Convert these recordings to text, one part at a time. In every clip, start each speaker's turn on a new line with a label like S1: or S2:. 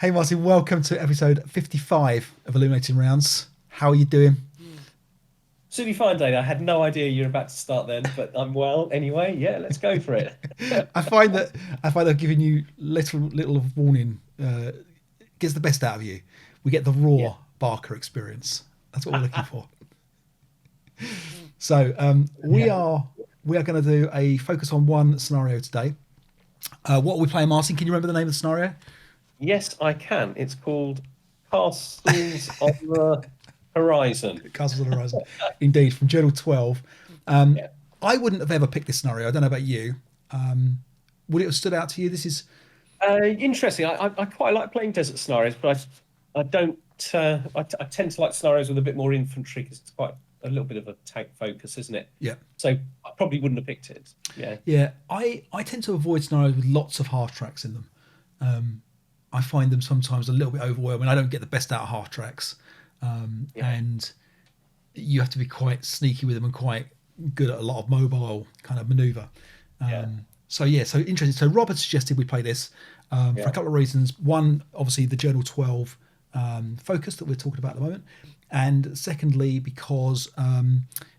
S1: Hey Martin, welcome to episode 55 of Illuminating Rounds. How are you doing?
S2: Absolutely fine, Dana. I had no idea you were about to start then, but I'm well anyway. Yeah, let's go for it.
S1: I find that I've given you little of warning gets the best out of you. We get the
S2: Yeah.
S1: raw Barker experience. That's what we're looking for. So we are going to do a focus on one scenario today. What are we playing, Martin? Can you remember the name of the scenario?
S2: Yes, I can. It's called Castles on the Horizon.
S1: Castles on the Horizon. Indeed, from Journal 12. Um,
S2: Yeah.
S1: I wouldn't have ever picked this scenario. I don't know about you. Would it have stood out to you? This is
S2: Interesting. I quite like playing desert scenarios, but I don't. I tend to like scenarios with a bit more infantry because it's quite a little bit of a tank focus, isn't it?
S1: yeah.
S2: So I probably wouldn't have picked it. Yeah.
S1: Yeah, I tend to avoid scenarios with lots of half tracks in them. I find them sometimes a little bit overwhelming. I don't get the best out of half tracks,
S2: Yeah.
S1: and you have to be quite sneaky with them and quite good at a lot of mobile kind of maneuver.
S2: Yeah.
S1: So yeah, so interesting. So Robert suggested we play this for a
S2: Yeah.
S1: couple of reasons. One, obviously the Journal 12 focus that we're talking about at the moment, and secondly because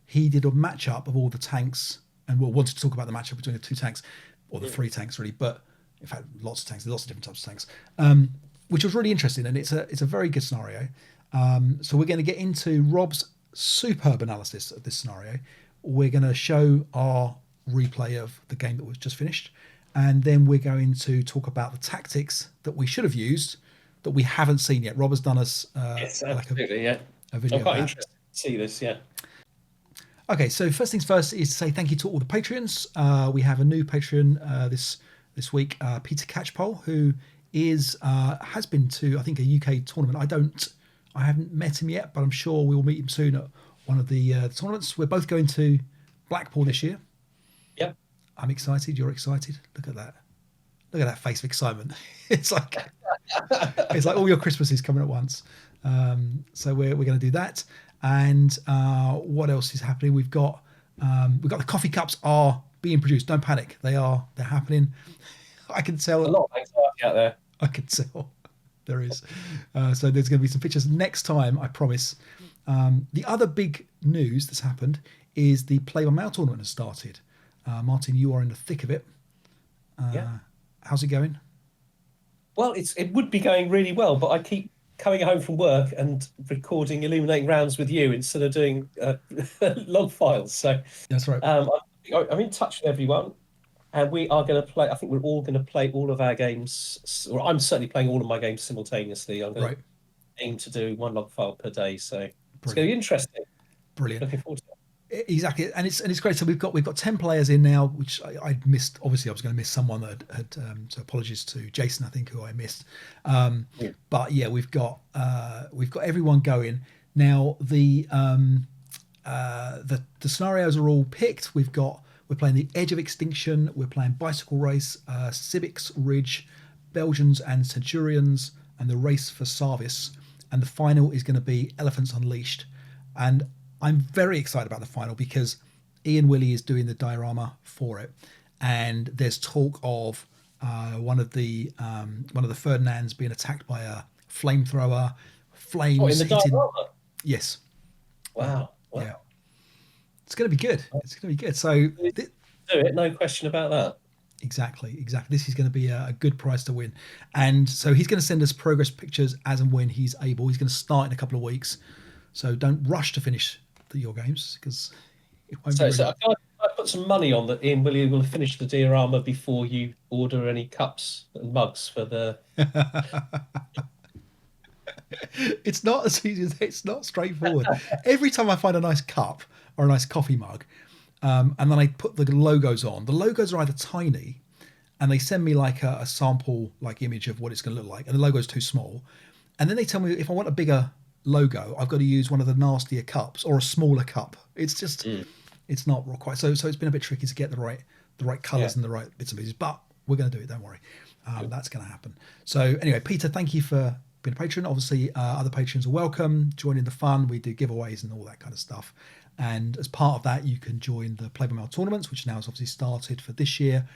S1: he did a matchup of all the tanks, and we wanted to talk about the matchup between the two tanks or the three tanks really, but in fact lots of tanks, there's lots of different types of tanks, which was really interesting, and it's a very good scenario. So we're going to get into Rob's superb analysis of this scenario. We're going to show our replay of the game that was just finished, and then we're going to talk about the tactics that we should have used that we haven't seen yet. Rob has done us
S2: Yes,
S1: like
S2: absolutely. Yeah.
S1: a video
S2: I'm
S1: of
S2: quite
S1: that.
S2: interested to see this. Yeah.
S1: Okay, so first things first is to say thank you to all the Patreons. We have a new Patreon this week, Peter Catchpole, who is has been to I think a UK tournament. I haven't met him yet, but I'm sure we will meet him soon at one of the tournaments. We're both going to Blackpool this year.
S2: Yeah.
S1: I'm excited. You're excited. Look at that. Look at that face of excitement. It's like all your Christmases coming at once. So we're going to do that. And what else is happening? We've got the coffee cups are being produced. Don't panic. They're happening. I can
S2: A
S1: tell.
S2: lot of anxiety out there.
S1: I can tell. There is. So there's going to be some pictures next time. I promise. The other big news that's happened is the Play by Mail tournament has started. Martin, you are in the thick of it.
S2: Yeah.
S1: How's it going?
S2: Well, it would be going really well, but I keep coming home from work and recording illuminating rounds with you instead of doing log files. So
S1: That's right.
S2: I'm in touch with everyone, and we are going to play. I think we're all going to play all of our games, or I'm certainly playing all of my games simultaneously. I'm going to
S1: Right.
S2: aim to do one log file per day, so it's going
S1: Brilliant.
S2: to be interesting.
S1: Brilliant.
S2: Looking forward to it.
S1: Exactly, and it's great. So we've got 10 players in now, which I'd missed. Obviously, I was going to miss someone that had so apologies to Jason, I think, who I missed.
S2: Yeah.
S1: But yeah, we've got everyone going now. The scenarios are all picked. We're playing the Edge of Extinction. We're playing Bicycle Race, Civics Ridge, Belgians and Centurions, and the Race for Sarvis. And the final is going to be Elephants Unleashed. And I'm very excited about the final because Ian Willie is doing the diorama for it, and there's talk of one of the Ferdinands being attacked by a flamethrower,
S2: Oh, in
S1: flames
S2: the
S1: hitting.
S2: diorama.
S1: Yes,
S2: Wow.
S1: yeah,
S2: Wow.
S1: it's going to be good. It's going to be good. So
S2: Do it, no question about that.
S1: exactly. This is going to be a good prize to win, and so he's going to send us progress pictures as and when he's able. He's going to start in a couple of weeks, so don't rush to finish your games because it won't be
S2: So
S1: ready.
S2: I put some money on that Ian Willie will finish the diorama before you order any cups and mugs for the.
S1: It's not as easy as it's not straightforward. Every time I find a nice cup or a nice coffee mug, and then I put the logos on, the logos are either tiny and they send me like a sample like image of what it's going to look like, and the logo's too small, and then they tell me if I want a bigger logo, I've got to use one of the nastier cups or a smaller cup. It's just
S2: Mm.
S1: it's not quite so it's been a bit tricky to get the right
S2: Yeah.
S1: colours and the right bits and pieces, but we're going to do it, don't worry. That's going to happen. So anyway, Peter, thank you for being a patron. Obviously other patrons are welcome, joining the fun. We do giveaways and all that kind of stuff, and as part of that you can join the Play by Mail tournaments, which now has obviously started for this year,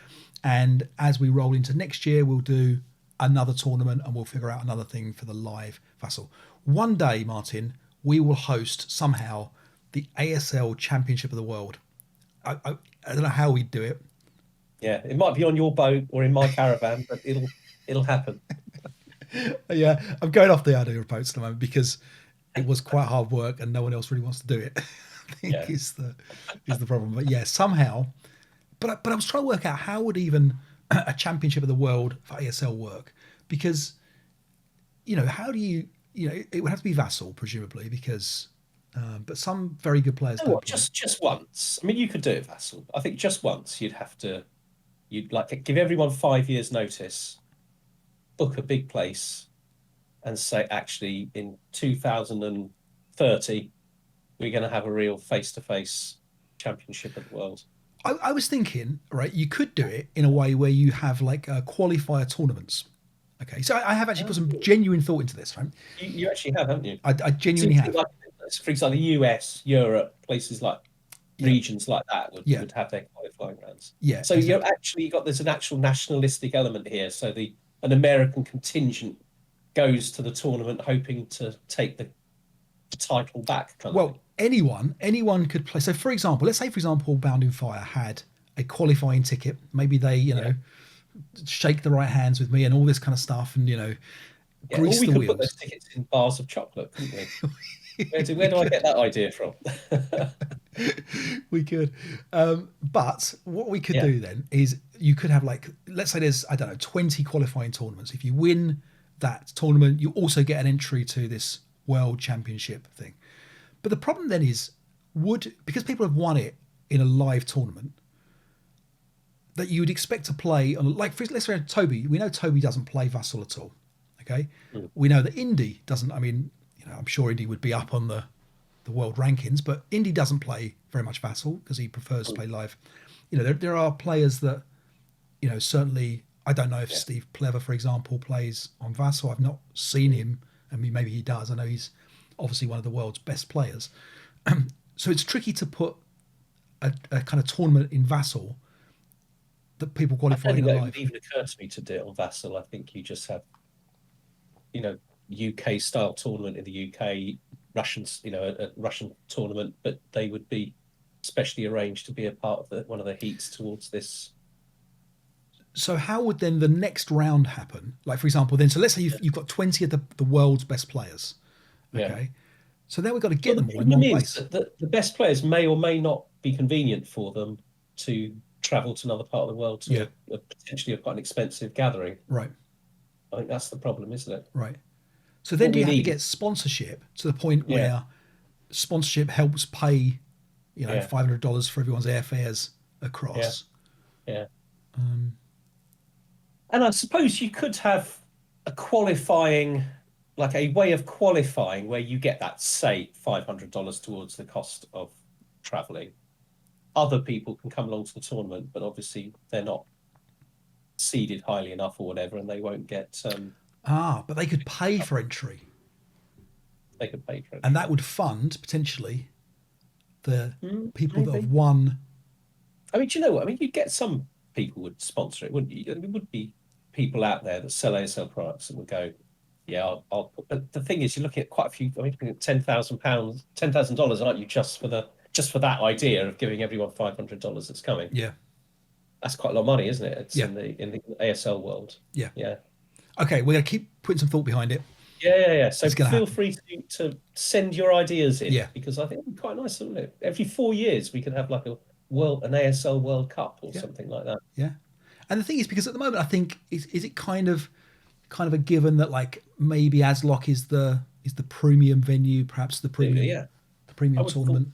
S1: and as we roll into next year we'll do another tournament and we'll figure out another thing for the live Vassal. One day, Martin, we will host somehow the ASL Championship of the World. I don't know how we'd do it.
S2: Yeah, it might be on your boat or in my caravan, but it'll happen.
S1: Yeah, I'm going off the idea of boats at the moment because it was quite hard work and no one else really wants to do it. I think is the problem. But yeah, somehow. But I was trying to work out how would even a championship of the world for ASL work, because how do you it would have to be Vassal presumably because but some very good players don't play.
S2: Just once. I mean, you could do it Vassal. I think just once you'd like give everyone 5 years notice, book a big place, and say actually in 2030 we're going to have a real face-to-face championship of the world.
S1: I was thinking, right, you could do it in a way where you have like qualifier tournaments. Okay, so I have actually put some genuine thought into this, right?
S2: You actually have, haven't you?
S1: I genuinely have.
S2: Like, for example, the US, Europe, places like regions like that would have their qualifying rounds.
S1: Yeah.
S2: So exactly. There's an actual nationalistic element here. So an American contingent goes to the tournament hoping to take the title back.
S1: Anyone could play. So for example, let's say Bounding Fire had a qualifying ticket. Maybe they shake the right hands with me and all this kind of stuff, and grease the wheels. We could
S2: put those tickets in bars of chocolate, couldn't we? Where do I get that idea from?
S1: We could, but what we could do then is you could have let's say there's 20 qualifying tournaments. If you win that tournament, you also get an entry to this World Championship thing. But the problem then is, because people have won it in a live tournament, that you would expect to play on, let's say Toby. We know Toby doesn't play Vassal at all. Okay, we know that Indy doesn't. I mean, I'm sure Indy would be up on the world rankings, but Indy doesn't play very much Vassal because he prefers to play live. There are players that, certainly. I don't know if Steve Plever, for example, plays on Vassal. I've not seen him. I mean, maybe he does. I know he's obviously one of the world's best players. So it's tricky to put a kind of tournament in Vassal that people qualify in live.
S2: It wouldn't even occur to me to do it on Vassal. I think you just have, UK style tournament in the UK, Russians, a Russian tournament, but they would be specially arranged to be a part of one of the heats towards this.
S1: So how would then the next round happen? Like, for example, so let's say you've got 20 of the world's best players. Okay. Yeah. So then we've got to get them all in one place.
S2: The best players may or may not be convenient for them to travel to another part of the world to potentially quite an expensive gathering.
S1: Right.
S2: I think that's the problem, isn't it?
S1: Right. So then you have to get sponsorship to the point where sponsorship helps pay, $500 for everyone's airfares across.
S2: Yeah. And I suppose you could have a qualifying, like a way of qualifying where you get that, say, $500 towards the cost of travelling. Other people can come along to the tournament, but obviously they're not seeded highly enough or whatever, and they won't get...
S1: but they could pay for entry.
S2: They could pay for entry.
S1: And that would fund, potentially, the people that have won.
S2: I mean, do you know what? I mean, you'd get some people would sponsor it, wouldn't you? There would be people out there that sell ASL products that would go, I'll put... But the thing is, you're looking at quite a few... I mean, £10,000, $10,000, aren't you, just for that idea of giving everyone $500 that's coming?
S1: Yeah.
S2: That's quite a lot of money, isn't it? It's in the ASL world.
S1: Yeah.
S2: Yeah.
S1: Okay, we're going to keep putting some thought behind it.
S2: Yeah. So feel free to send your ideas in. Yeah. Because I think it'd be quite nice, wouldn't it? Every 4 years we could have like an ASL World Cup or something like that.
S1: Yeah. And the thing is, because at the moment I think is it kind of a given that like maybe ASLOC is the premium venue, perhaps the premium tournament.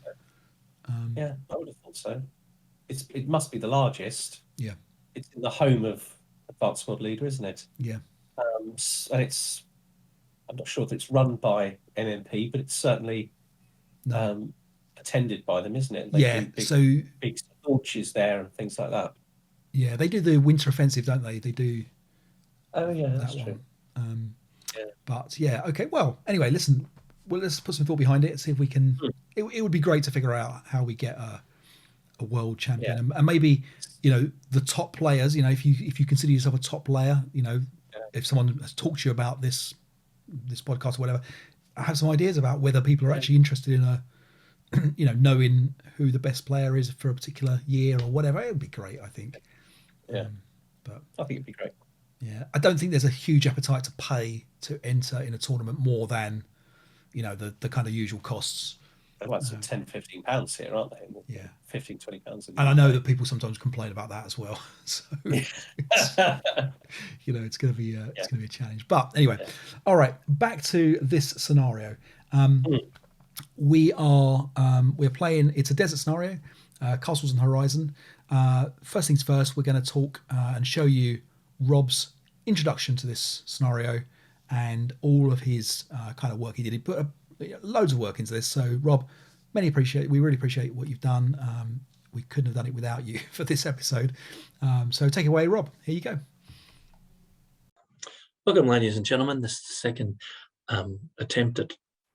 S2: I would have thought so. It must be the largest.
S1: Yeah.
S2: It's in the home of Advanced World Leader, isn't it?
S1: Yeah.
S2: And I'm not sure if it's run by MMP, but it's certainly attended by them, isn't it? They big launches there and things like that.
S1: Yeah, they do the Winter Offensive, don't they? They do.
S2: Oh yeah, that's true.
S1: But okay. Well, anyway, listen. Well, let's put some thought behind it. See if we can. It would be great to figure out how we get a world champion, and maybe the top players. If you consider yourself a top player, if someone has talked to you about this podcast or whatever, have some ideas about whether people are actually interested in knowing who the best player is for a particular year or whatever. It would be great, I think.
S2: Yeah,
S1: but
S2: I think it'd be great.
S1: Yeah, I don't think there's a huge appetite to pay to enter in a tournament more than the kind of usual costs.
S2: They're like £10-15 here, aren't they?
S1: Yeah,
S2: £15-20.
S1: And I know that people sometimes complain about that as well. So it's going to be a challenge. But anyway, all right, back to this scenario. We're playing. It's a desert scenario, Castles and Horizon. First things first, we're going to talk and show you Rob's introduction to this scenario and all of his kind of work he did. He put loads of work into this. So Rob, we really appreciate what you've done. We couldn't have done it without you for this episode. So take it away, Rob. Here you go.
S3: Welcome, ladies and gentlemen. This is the second attempt at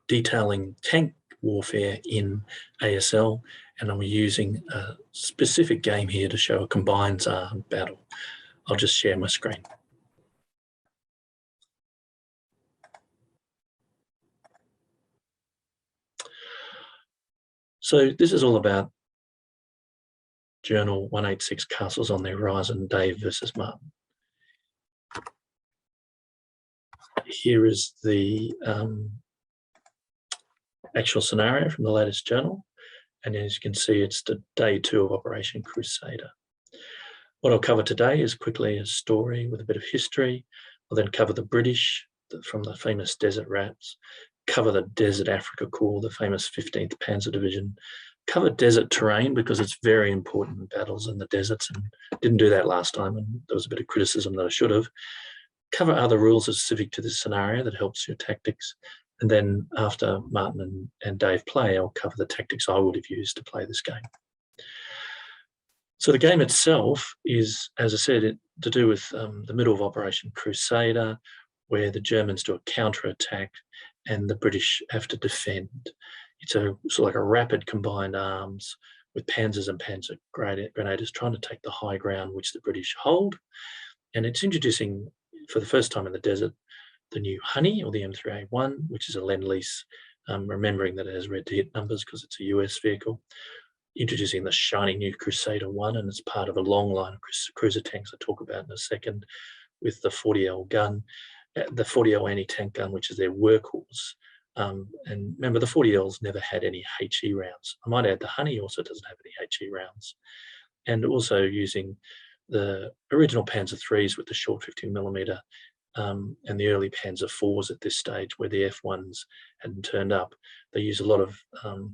S3: detailing tank warfare in ASL, and I'm using a specific game here to show a combined battle. I'll just share my screen. So this is all about Journal 186 Castles on the Horizon, Dave versus Martin. Here is the actual scenario from the latest journal. And as you can see, it's the day 2 of Operation Crusader. What I'll cover today is quickly a story with a bit of history. I'll then cover the British from the famous Desert Rats, cover the Desert Africa Corps, the famous 15th Panzer Division, cover desert terrain because it's very important in battles in the deserts, and didn't do that last time, and there was a bit of criticism that I should have. Cover other rules specific to this scenario that helps your tactics. And then after Martin and Dave play, I'll cover the tactics I would have used to play this game. So the game itself is, as I said, to do with the middle of Operation Crusader, where the Germans do a counter-attack and the British have to defend. It's sort of like a rapid combined arms with Panzers and Panzer grenadiers trying to take the high ground which the British hold. And it's introducing, for the first time in the desert, the new Honey, or the M3A1, which is a Lend-Lease, remembering that it has red to hit numbers because it's a US vehicle. Introducing the shiny new Crusader 1, and it's part of a long line of cruiser tanks I'll talk about in a second, with the 40L gun, the 40L anti-tank gun, which is their workhorse. And remember, the 40Ls never had any HE rounds. I might add the Honey also doesn't have any HE rounds. And also using the original Panzer IIIs with the short 15mm and the early Panzer IVs at this stage, where the F1s hadn't turned up. They use a lot of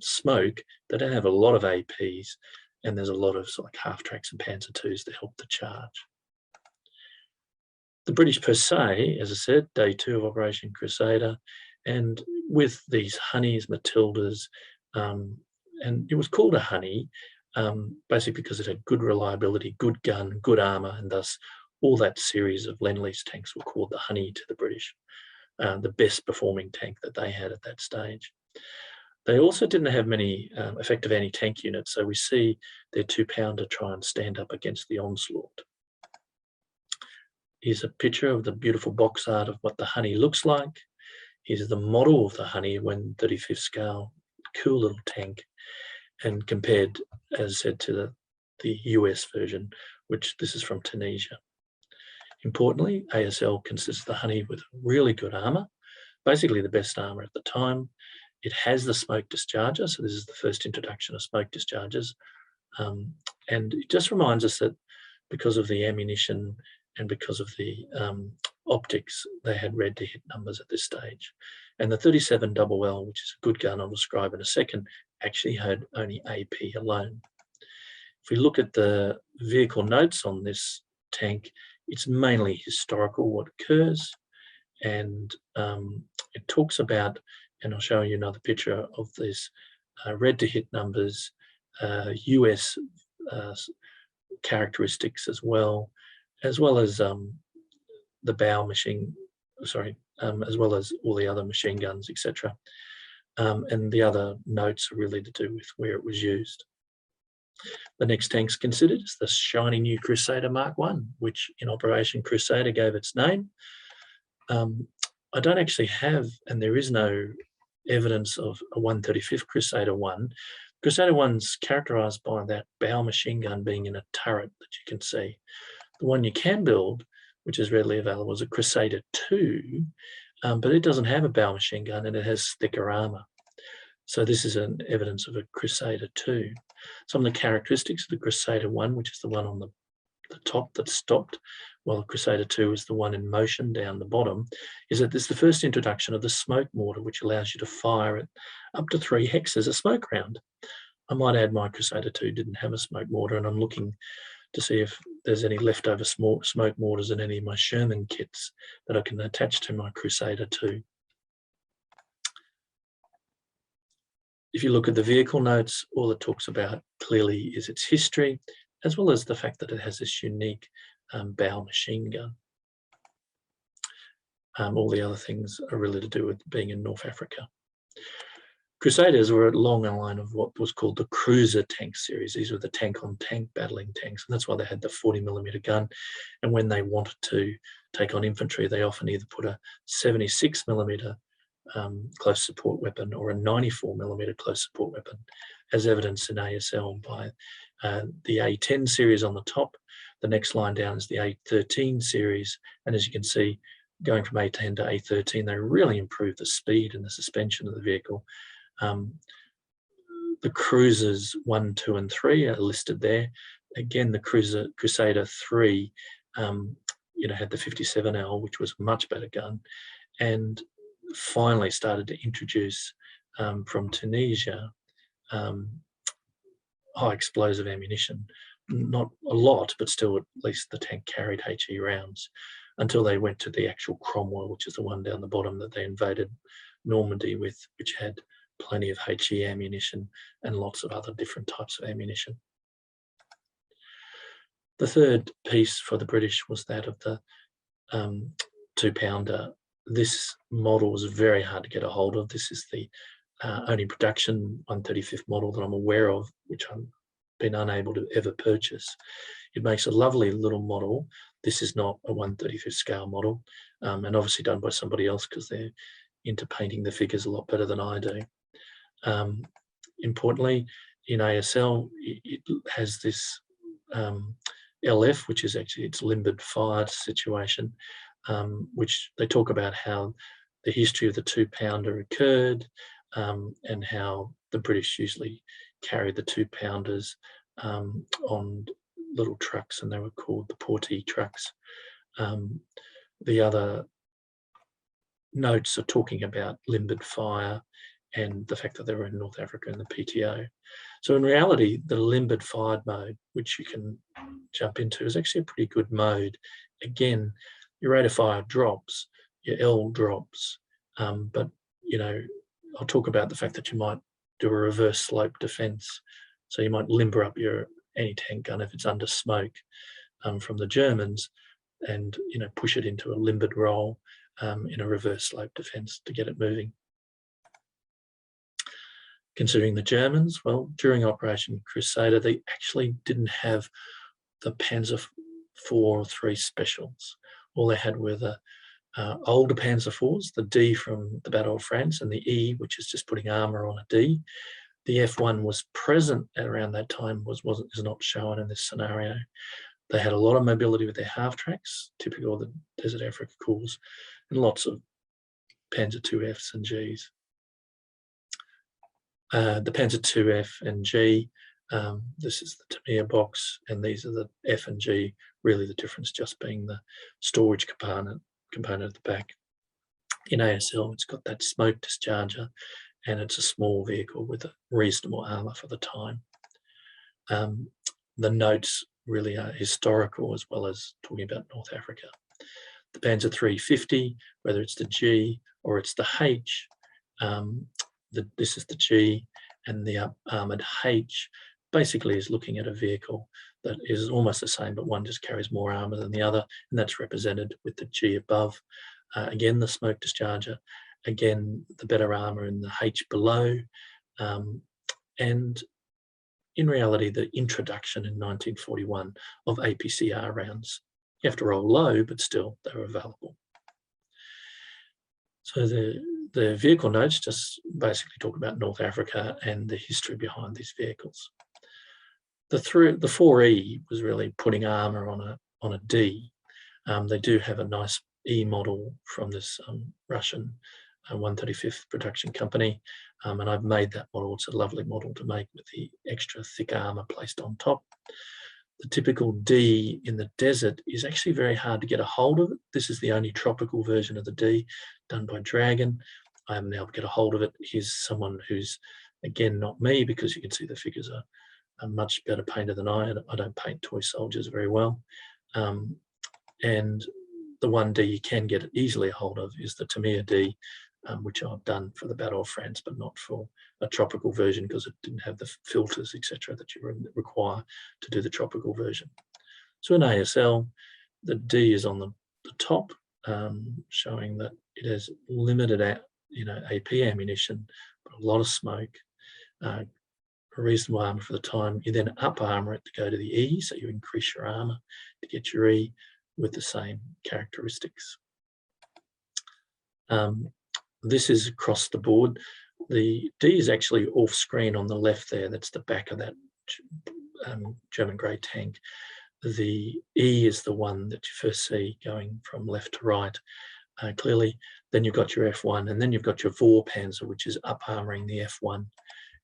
S3: smoke. They don't have a lot of APs, and there's a lot of sort of like half tracks and Panzer IIs to help the charge. The British per se, as I said, day 2 of Operation Crusader, and with these Honeys, Matildas, and it was called a Honey basically because it had good reliability, good gun, good armour, and thus all that series of Lend-Lease tanks were called the Honey to the British, the best performing tank that they had at that stage. They also didn't have many effective anti-tank units, so we see their 2-pounder try and stand up against the onslaught. Here's a picture of the beautiful box art of what the Honey looks like. Here's the model of the Honey when 35th scale, cool little tank, and compared, as I said, to the US version, which this is from Tunisia. Importantly, ASL consists of the Honey with really good armour, basically the best armour at the time. It has the smoke discharger, so this is the first introduction of smoke dischargers. And it just reminds us that because of the ammunition and because of the optics, they had red to hit numbers at this stage. And the 37LL, which is a good gun I'll describe in a second, actually had only AP alone. If we look at the vehicle notes on this tank, it's mainly historical what occurs, and it talks about, and I'll show you another picture of this, red to hit numbers, US characteristics as well as the bow machine, as well as all the other machine guns, etc. And the other notes are really to do with where it was used. The next tank's considered is the shiny new Crusader Mark 1, which in Operation Crusader gave its name. I don't actually have, and there is no evidence of a 135th Crusader 1. Crusader 1's characterised by that bow machine gun being in a turret that you can see. The one you can build, which is readily available, is a Crusader 2, but it doesn't have a bow machine gun and it has thicker armour. So this is an evidence of a Crusader 2. Some of the characteristics of the Crusader 1, which is the one on the top that stopped, while the Crusader 2 is the one in motion down the bottom, is that this is the first introduction of the smoke mortar, which allows you to fire it up to 3 hexes a smoke round. I might add my Crusader 2 didn't have a smoke mortar, and I'm looking to see if there's any leftover smoke mortars in any of my Sherman kits that I can attach to my Crusader 2. If you look at the vehicle notes, all it talks about clearly is its history, as well as the fact that it has this unique bow machine gun. All the other things are really to do with being in North Africa. Crusaders were a long line of what was called the Cruiser tank series. These were the tank-on-tank battling tanks, and that's why they had the 40mm gun. And when they wanted to take on infantry, they often either put a 76mm close support weapon or a 94mm close support weapon, as evidenced in ASL by the A10 series on the top. The next line down is the A13 series, and as you can see, going from A10 to A13, they really improved the speed and the suspension of the vehicle. The Cruisers 1, 2, and 3 are listed there. Again, the Crusader 3, had the 57L, which was a much better gun, and finally started to introduce from Tunisia high explosive ammunition. Not a lot, but still at least the tank carried HE rounds, until they went to the actual Cromwell, which is the one down the bottom that they invaded Normandy with, which had plenty of HE ammunition and lots of other different types of ammunition. The third piece for the British was that of the 2-pounder. This model was very hard to get a hold of. This is the only production 135th model that I'm aware of, which I've been unable to ever purchase. It makes a lovely little model. This is not a 135th scale model, and obviously done by somebody else because they're into painting the figures a lot better than I do. Importantly, in ASL, it has this LF, which is actually its limbered fired situation, which they talk about how the history of the 2-pounder occurred, and how the British usually carried the 2-pounders on little trucks, and they were called the Portee trucks. The other notes are talking about limbered fire and the fact that they were in North Africa in the PTO. So in reality, the limbered fired mode, which you can jump into, is actually a pretty good mode. Again, your rate of fire drops, your L drops, but I'll talk about the fact that you might do a reverse slope defense. So you might limber up your anti-tank gun if it's under smoke from the Germans, and push it into a limbered roll in a reverse slope defense to get it moving. Considering the Germans, well, during Operation Crusader, they actually didn't have the Panzer IV or 3 specials. All they had were the older Panzer IVs, the D from the Battle of France, and the E, which is just putting armour on a D. The F1 was present at around that time, is not shown in this scenario. They had a lot of mobility with their half-tracks, typical of the Desert Africa Corps, and lots of Panzer IIFs and Gs. The Panzer IIF and G, this is the Tamir box, and these are the F and G, really the difference just being the storage component at the back. In ASL, it's got that smoke discharger, and it's a small vehicle with a reasonable armour for the time. The notes really are historical as well as talking about North Africa. The Panzer 350, whether it's the G or it's the H, this is the G, and the armoured H basically is looking at a vehicle that is almost the same, but one just carries more armour than the other, and that's represented with the G above. Again, the smoke discharger, again, the better armour in the H below, and in reality, the introduction in 1941 of APCR rounds. You have to roll low, but still, they were available. So the vehicle notes just basically talk about North Africa and the history behind these vehicles. The 4E was really putting armour on a D. They do have a nice E model from this Russian 135th production company, and I've made that model. It's a lovely model to make with the extra thick armour placed on top. The typical D in the desert is actually very hard to get a hold of it. This is the only tropical version of the D done by Dragon. I am now able to get a hold of it. Here's someone who's, again, not me, because you can see the figures are a much better painter than I don't paint toy soldiers very well. And the one D you can get easily a hold of is the Tamiya D, which I've done for the Battle of France, but not for a tropical version because it didn't have the filters, etc., that you require to do the tropical version. So in ASL, the D is on the top, showing that it has limited AP ammunition, but a lot of smoke, reasonable armour for the time. You then up armour it to go to the E, so you increase your armour to get your E with the same characteristics. This is across the board. The D is actually off screen on the left there. That's the back of that German grey tank. The E is the one that you first see going from left to right clearly. Then you've got your F1, and then you've got your Vor Panzer, which is up armouring the F1.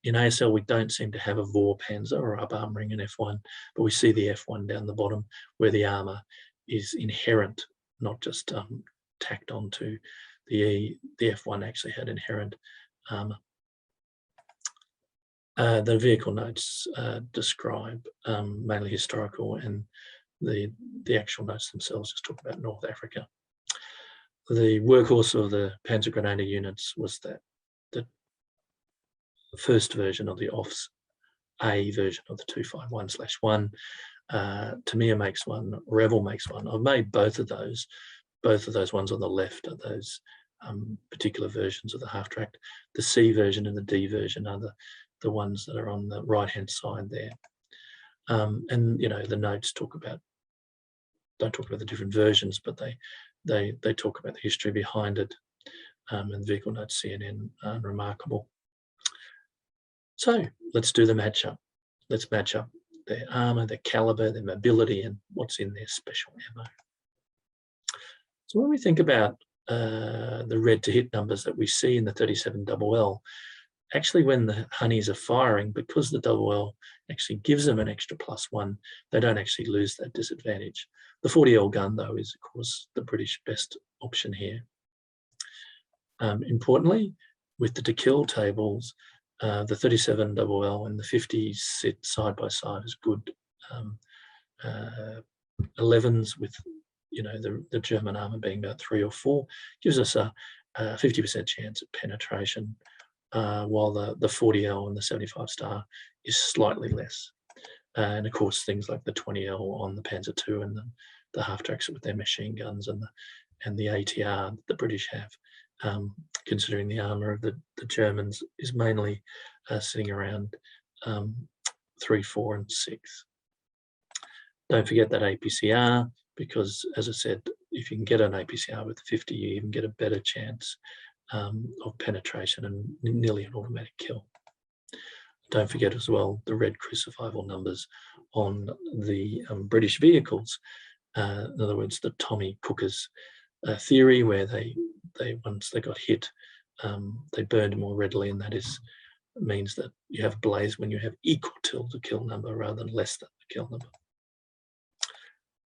S3: In ASL, we don't seem to have a Vor Panzer or up armouring an F1, but we see the F1 down the bottom where the armour is inherent, not just tacked onto the E. The F1 actually had inherent armour. The vehicle notes describe mainly historical, and the actual notes themselves just talk about North Africa. The workhorse of the Panzer Grenadier units was the first version of the OFF's A version of the 251/1. Tamiya makes one, Revell makes one. I've made both of those. Both of those ones on the left are those particular versions of the half-track. The C version and the D version are the ones that are on the right-hand side there. And the notes don't talk about the different versions, but they talk about the history behind it. And the vehicle notes CNN are remarkable. So let's do the matchup. Let's match up their armour, their calibre, their mobility, and what's in their special ammo. So when we think about the red to hit numbers that we see in the 37LL, actually when the honeys are firing, because the LL actually gives them an extra +1, they don't actually lose that disadvantage. The 40L gun, though, is of course the British best option here. Importantly, with the to kill tables, the 37LL and the 50s sit side by side as good 11s, with the German armour being about 3 or 4, gives us a 50% chance of penetration, while the 40L and the 75 star is slightly less. And of course, things like the 20L on the Panzer II and the half-tracks with their machine guns and the ATR that the British have, considering the armour of the Germans is mainly sitting around 3, 4, and 6. Don't forget that APCR, because as I said, if you can get an APCR with 50, you even get a better chance of penetration and nearly an automatic kill. Don't forget as well the red crucifiable numbers on the British vehicles. In other words, the Tommy Cooker's theory, where they once they got hit, they burned more readily, and that means that you have blaze when you have equal to the kill number rather than less than the kill number.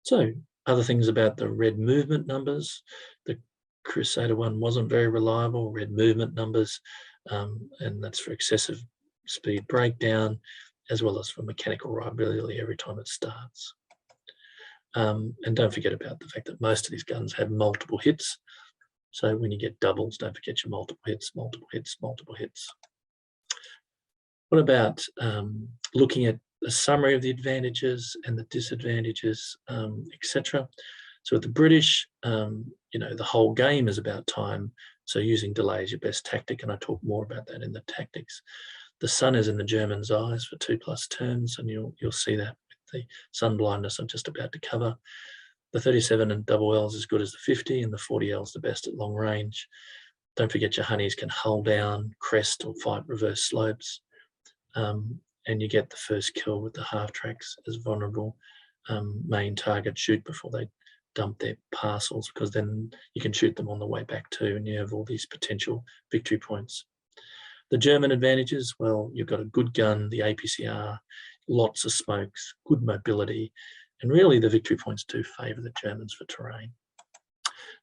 S3: So other things about the red movement numbers, the Crusader one wasn't very reliable, red movement numbers, and that's for excessive speed breakdown, as well as for mechanical reliability every time it starts. And don't forget about the fact that most of these guns have multiple hits. So when you get doubles, don't forget your multiple hits, multiple hits, multiple hits. What about looking at a summary of the advantages and the disadvantages, etc. So with the British, the whole game is about time. So using delay is your best tactic, and I talk more about that in the tactics. The sun is in the Germans' eyes for 2+ turns, and you'll see that with the sun blindness I'm just about to cover. The 37 and LL is as good as the 50, and the 40L is the best at long range. Don't forget your honeys can hull down, crest, or fight reverse slopes. And you get the first kill with the half tracks as vulnerable main target shoot before they dump their parcels, because then you can shoot them on the way back too, and you have all these potential victory points. The German advantages, well, you've got a good gun, the APCR, lots of smokes, good mobility, and really the victory points do favour the Germans for terrain.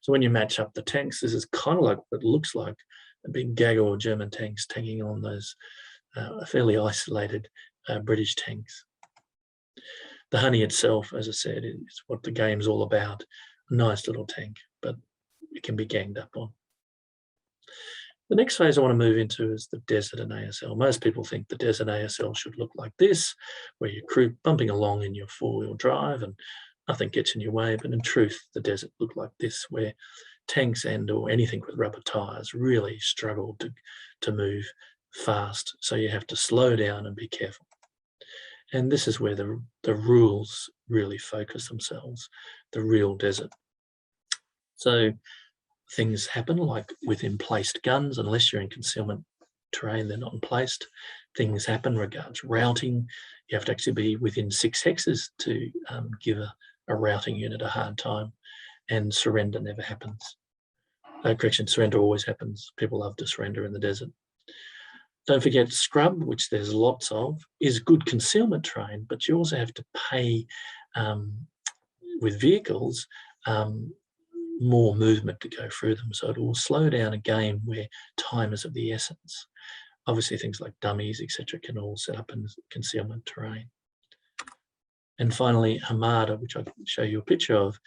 S3: So when you match up the tanks, this is kind of like what it looks like, a big gaggle of German tanks taking on those fairly isolated British tanks. The honey itself, as I said, is what the game's all about. A nice little tank, but it can be ganged up on. The next phase I want to move into is the desert and ASL. Most people think the desert ASL should look like this, where you're crew bumping along in your four-wheel drive and nothing gets in your way. But in truth, the desert looked like this, where tanks and or anything with rubber tires really struggle to move fast. So you have to slow down and be careful. And this is where the rules really focus themselves, the real desert. So things happen like with emplaced guns. Unless you're in concealment terrain, they're not emplaced. Things happen regards routing. You have to actually be within 6 hexes to give a routing unit a hard time, and surrender never happens. Correction, surrender always happens. People love to surrender in the desert. Don't forget scrub, which there's lots of, is good concealment terrain, but you also have to pay with vehicles more movement to go through them. So it will slow down a game where time is of the essence. Obviously things like dummies, etc., can all set up in concealment terrain. And finally, Hamada, which I can show you a picture of,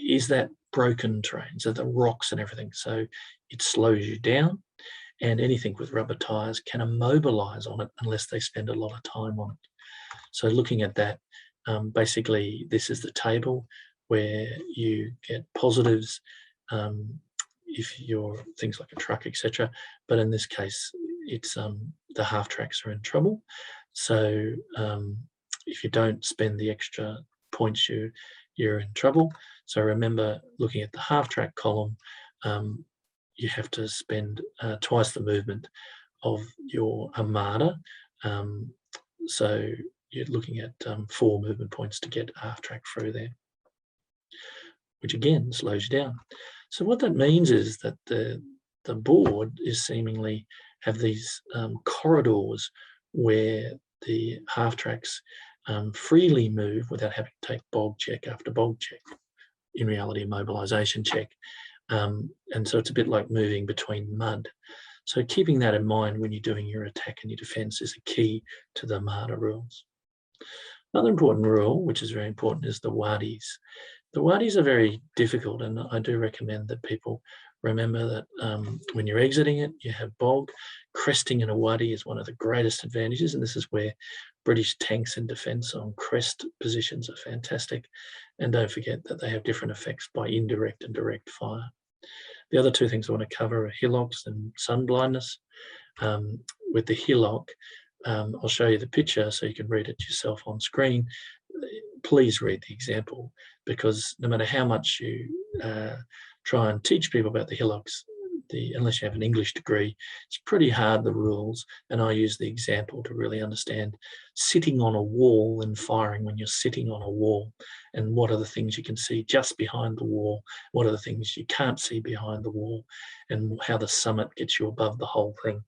S3: is that broken terrain, so the rocks and everything. So it slows you down, and anything with rubber tires can immobilize on it unless they spend a lot of time on it. So looking at that, basically this is the table where you get positives if you're things like a truck, etc. But in this case, it's the half tracks are in trouble. So if you don't spend the extra points, you're in trouble. So remember, looking at the half track column, you have to spend twice the movement of your armada. So you're looking at 4 movement points to get half track through there, which again slows you down. So what that means is that the board is seemingly have these corridors where the half tracks freely move without having to take bog check after bog check. In reality, mobilization check. And so it's a bit like moving between mud. So keeping that in mind when you're doing your attack and your defense is a key to the Armada rules. Another important rule, which is very important, is the wadis. The wadis are very difficult, and I do recommend that people remember that when you're exiting it, you have bog. Cresting in a wadi is one of the greatest advantages, and this is where British tanks in defence on crest positions are fantastic. And don't forget that they have different effects by indirect and direct fire. The other 2 things I want to cover are Hillocks and Sun Blindness. With the Hillock, I'll show you the picture so you can read it yourself on screen. Please read the example, because no matter how much you try and teach people about the Hillocks, unless you have an English degree, it's pretty hard, the rules, and I use the example to really understand sitting on a wall and firing when you're sitting on a wall, and what are the things you can see just behind the wall, what are the things you can't see behind the wall, and how the summit gets you above the whole thing.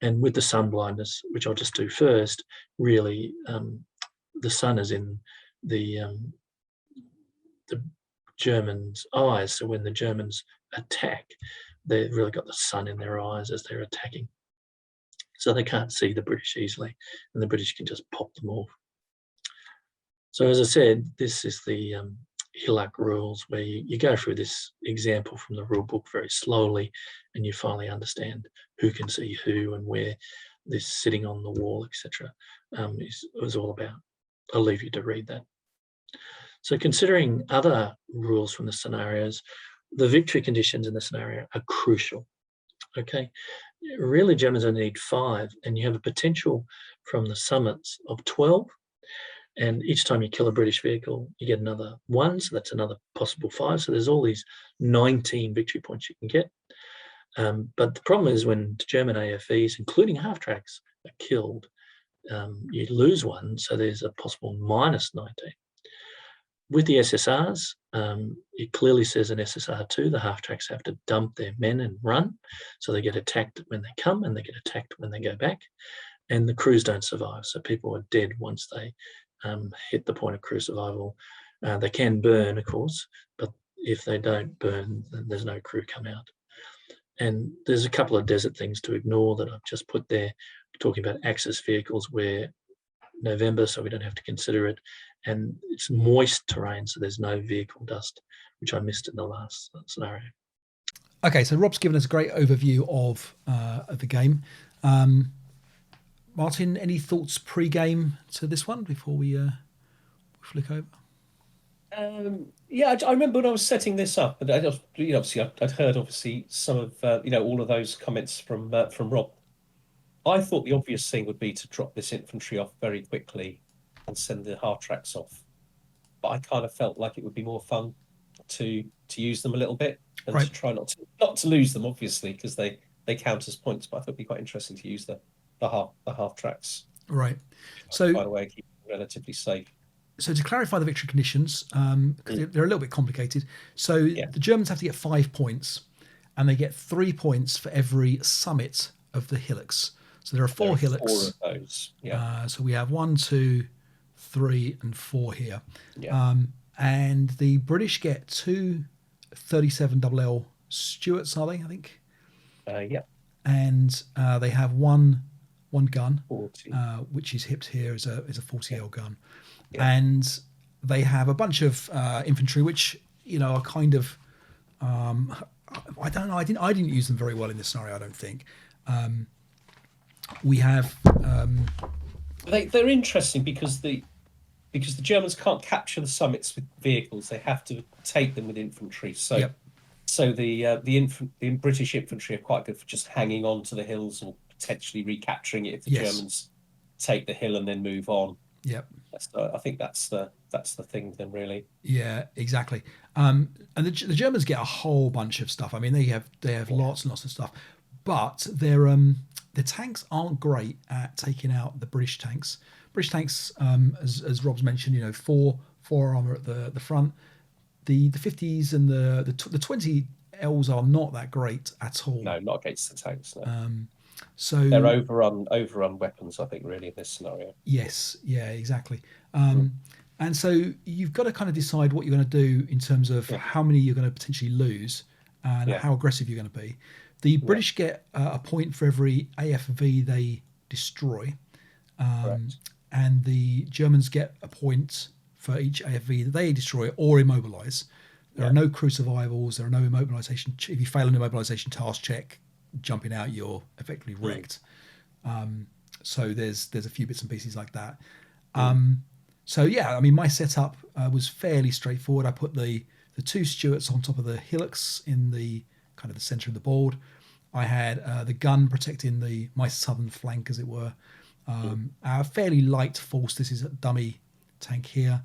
S3: And with the sun blindness, which I'll just do first, really the sun is in the Germans' eyes, so when the Germans attack, they've really got the sun in their eyes as they're attacking. So they can't see the British easily, and the British can just pop them off. So as I said, this is the Hillock rules, where you go through this example from the rule book very slowly, and you finally understand who can see who and where this sitting on the wall, etc. is all about. I'll leave you to read that. So considering other rules from the scenarios, the victory conditions in the scenario are crucial. Okay, really Germans only need 5, and you have a potential from the summits of 12. And each time you kill a British vehicle, you get another 1, so that's another possible 5. So there's all these 19 victory points you can get. But the problem is when German AFVs, including half-tracks, are killed, you lose one, so there's a possible -19. With the SSRs, it clearly says in SSR2 the half-tracks have to dump their men and run, so they get attacked when they come and they get attacked when they go back, and the crews don't survive, so people are dead once they hit the point of crew survival. They can burn, of course, but if they don't burn, then there's no crew come out. And there's a couple of desert things to ignore that I've just put there, talking about Axis vehicles where November, so we don't have to consider it. And it's moist terrain, so there's no vehicle dust, which I missed in the last scenario.
S1: Okay, so Rob's given us a great overview of the game. Martin, any thoughts pre-game to this one before we flick over?
S2: Yeah, I remember when I was setting this up, and obviously I'd heard some of all of those comments from Rob. I thought the obvious thing would be to drop this infantry off very quickly and send the half-tracks off. But I kind of felt like it would be more fun to use them a little bit and to try not to lose them, obviously, because they count as points. But I thought it'd be quite interesting to use the half-tracks.
S1: Right. So
S2: by the way, keep them relatively safe.
S1: So to clarify the victory conditions, because they're a little bit complicated. So the Germans have to get 5 points, and they get 3 points for every summit of the hillocks. So there are 4 hillocks.
S2: 4 of those. Yeah.
S1: So we have 1, 2, 3, and 4 here.
S2: Yeah.
S1: And the British get 2 37LL Stuarts, are they? I think.
S2: Yeah.
S1: And they have one gun,
S2: 40.
S1: which is hipped here as a 40L gun.
S2: Yeah.
S1: And they have a bunch of infantry, which are kind of I don't know. I didn't use them very well in this scenario. I don't think. We have
S2: they're interesting because the Germans can't capture the summits with vehicles. They have to take them with infantry. So the British infantry are quite good for just hanging on to the hills or potentially recapturing it if the Germans take the hill and then move on.
S1: Yep.
S2: I think that's the thing then, really.
S1: Yeah, exactly. And the Germans get a whole bunch of stuff. I mean, they have lots and lots of stuff, but their tanks aren't great at taking out the British tanks. British tanks, as Rob's mentioned, four armor at the front. The 50s and the 20Ls are not that great at all.
S2: No, not against the tanks. No.
S1: So
S2: they're overrun weapons, I think, really, in this scenario.
S1: Yes, yeah, exactly. And so you've got to kind of decide what you're going to do in terms of how many you're going to potentially lose and how aggressive you're going to be. The British get a point for every AFV they destroy, and the Germans get a point for each AFV that they destroy or immobilize. There are no crew survivals. There are no immobilization. If you fail an immobilization task check, jumping out, you're effectively wrecked. So there's a few bits and pieces like that. So yeah, I mean, my setup was fairly straightforward. I put the 2 Stuarts on top of the hillocks in the kind of the center of the board. I had the gun protecting my southern flank, as it were. A fairly light force. This is a dummy tank here,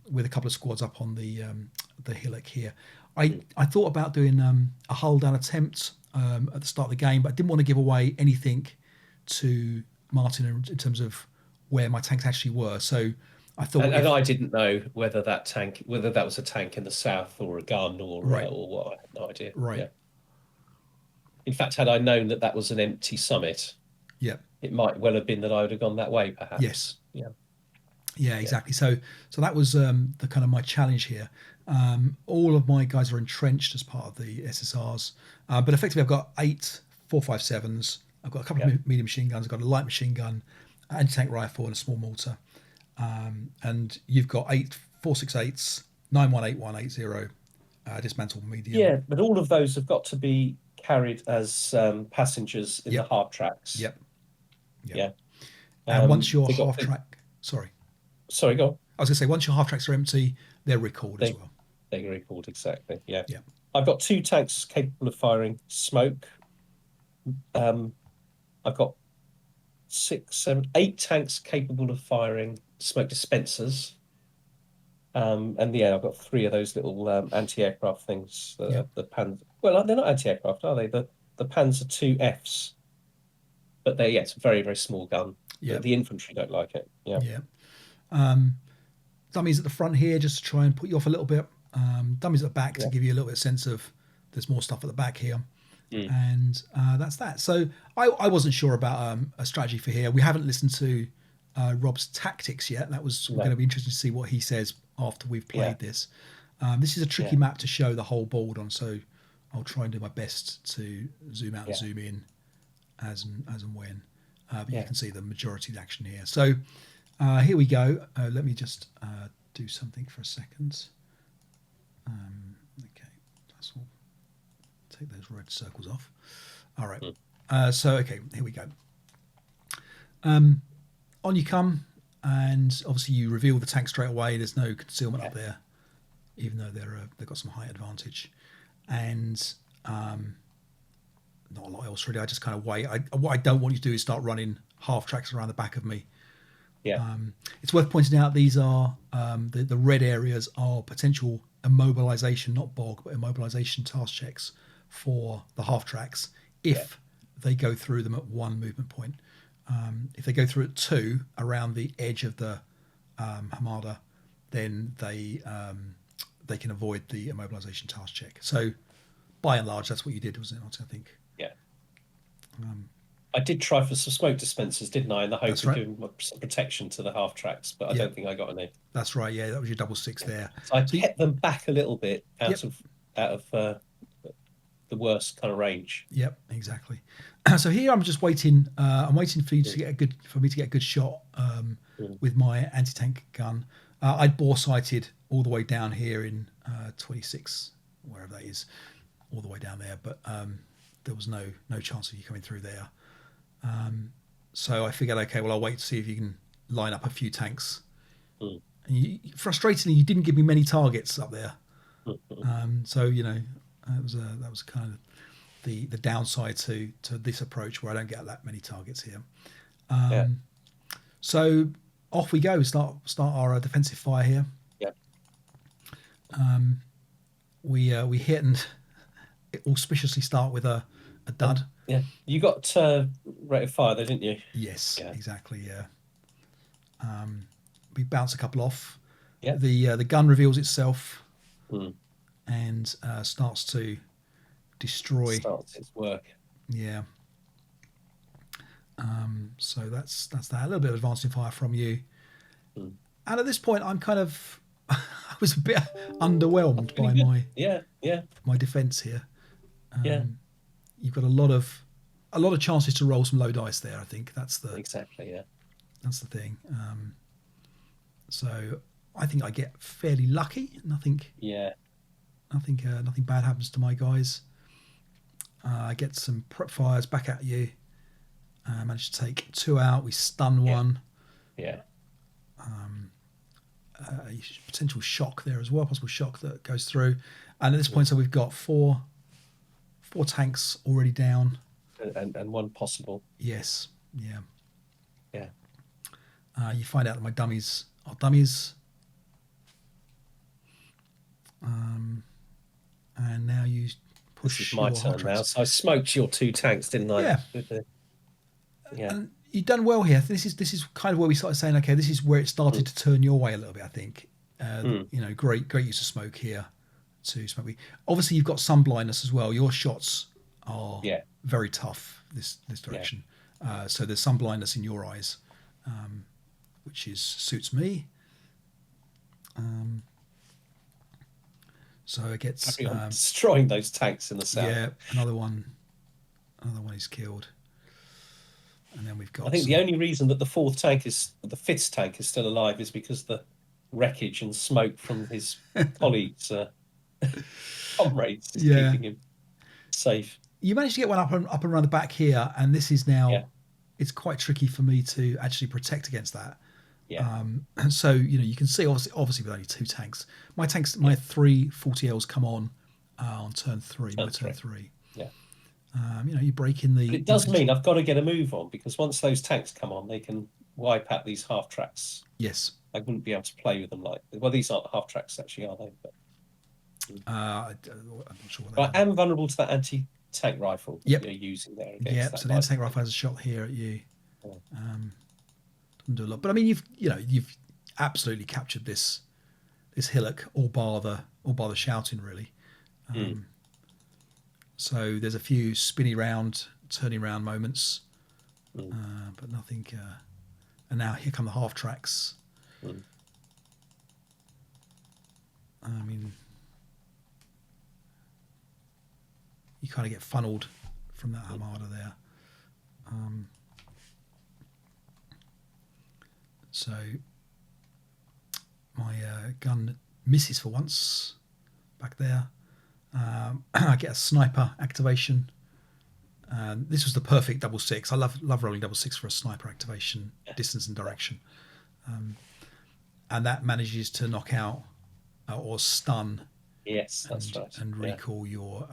S1: with a couple of squads up on the hillock here. I thought about doing a hull down attempt at the start of the game, but I didn't want to give away anything to Martin in terms of where my tanks actually were. So I thought,
S2: and I didn't know whether that was a tank in the south or a gun or what. I had no idea.
S1: Right.
S2: Yeah. In fact, had I known that was an empty summit, it might well have been that I would have gone that way, perhaps.
S1: Yes.
S2: Yeah.
S1: Yeah, exactly. So that was the kind of my challenge here. All of my guys are entrenched as part of the SSRs, but effectively I've got 8 4.57s. I've got a couple of medium machine guns. I've got a light machine gun, anti-tank rifle, and a small mortar. And you've got 8 4.68s, 9.18180 dismantled medium.
S2: Yeah, but all of those have got to be carried as passengers in the half tracks.
S1: Yep.
S2: Yeah.
S1: And once your half track, sorry,
S2: go on.
S1: I was going to say, once your half tracks are empty, they're recalled as well.
S2: They're recalled, exactly. Yeah.
S1: Yeah.
S2: I've got 2 tanks capable of firing smoke. I've got 6, 7, 8 tanks capable of firing smoke dispensers. And I've got 3 of those little anti-aircraft things, the Well, they're not anti-aircraft, are they? The Panzer II Fs, but they're it's a very very small gun.
S1: Yeah.
S2: The infantry don't like it. Yeah.
S1: Yeah. Dummies at the front here just to try and put you off a little bit. Dummies at the back to give you a little bit of sense of there's more stuff at the back here. And that's that. So I wasn't sure about a strategy for here. We haven't listened to Rob's tactics yet. That was going to be interesting to see what he says after we've played this. This is a tricky map to show the whole board on, so I'll try and do my best to zoom out and zoom in as and when. But you can see the majority of the action here. So here we go. Let me just do something for a second. Okay, that's all. Take those red circles off. All right. So, okay, here we go. On you come, and obviously you reveal the tank straight away. There's no concealment up there, even though they've got some height advantage. And not a lot else really. I just kind of wait. What I don't want you to do is start running half tracks around the back of me.
S2: Yeah.
S1: It's worth pointing out these are the red areas are potential immobilization, not bog, but immobilization task checks for the half tracks if they go through them at one movement point. If they go through at two around the edge of the Hamada, then they can avoid the immobilization task check. So by and large, that's what you did, wasn't it? I think.
S2: Yeah. I did try for some smoke dispensers, didn't I, in the hope of giving some protection to the half tracks, but I don't think I got any.
S1: That's right. Yeah, that was your double six there.
S2: So I kept them back a little bit out of the worst kind of range.
S1: Yep, exactly. So here I'm just waiting. I'm waiting for you to get me to get a good shot with my anti-tank gun. I'd bore sighted all the way down here in 26, wherever that is, all the way down there, but there was no chance of you coming through there. So I figured, okay, well, I'll wait to see if you can line up a few tanks. And frustratingly, you didn't give me many targets up there. So that was kind of the downside to this approach, where I don't get that many targets here. So off we go. Start our defensive fire here. We hit and auspiciously start with a dud.
S2: Yeah, you got rate of fire there, didn't you?
S1: Yes, exactly. Yeah. We bounce a couple off.
S2: Yeah.
S1: The gun reveals itself and starts to destroy.
S2: Starts its work.
S1: Yeah. So that's that. A little bit of advancing fire from you. And at this point, I'm kind of I was a bit underwhelmed by my defence here. You've got a lot of chances to roll some low dice there. I think that's the that's the thing. So I think I get fairly lucky. Nothing bad happens to my guys. I get some prep fires back at you. I managed to take 2 out. We stun one.
S2: Yeah.
S1: A potential shock there as well, possible shock that goes through. And at this point, so we've got four tanks already down.
S2: And one possible.
S1: Yes. Yeah.
S2: Yeah.
S1: You find out that my dummies are dummies. And now you push.
S2: This is my turn now. So I smoked your 2 tanks, didn't I?
S1: Yeah. And you've done well here. This is kind of where we started saying, okay, this is where it started to turn your way a little bit. I think. Great use of smoke here to smoke. Obviously, you've got sun blindness as well. Your shots are very tough this direction. So there's sun blindness in your eyes, which suits me. So it gets
S2: destroying those tanks in the south.
S1: Yeah, another one is killed. And then we've got.
S2: I think the only reason that the 5th tank is still alive is because the wreckage and smoke from his colleagues, comrades, is keeping him safe.
S1: You managed to get one up and around the back here, and this is now. It's quite tricky for me to actually protect against that.
S2: Yeah.
S1: So you can see obviously with only 2 tanks, my 3 40Ls come on turn 3. Turn 3.
S2: Yeah.
S1: You break in the.
S2: But it does mean I've got to get a move on, because once those tanks come on, they can wipe out these half tracks.
S1: Yes.
S2: I wouldn't be able to play with them these aren't half tracks actually, are they? But
S1: I'm not sure what
S2: But I am vulnerable to that anti-tank rifle that
S1: Yep.
S2: you're using there. Against
S1: Yeah,
S2: that
S1: so the anti-tank rifle has a shot here at you. Doesn't do a lot, but I mean, you've absolutely captured this hillock, all bar the shouting, really. So there's a few spinny round, turning round moments, but nothing. And now here come the half tracks. I mean, you kind of get funneled from that armada there. So my gun misses for once back there. I get a sniper activation. This was the perfect double six. I love rolling double six for a sniper activation, distance and direction. And that manages to knock out or stun.
S2: Yes, that's right.
S1: And recall your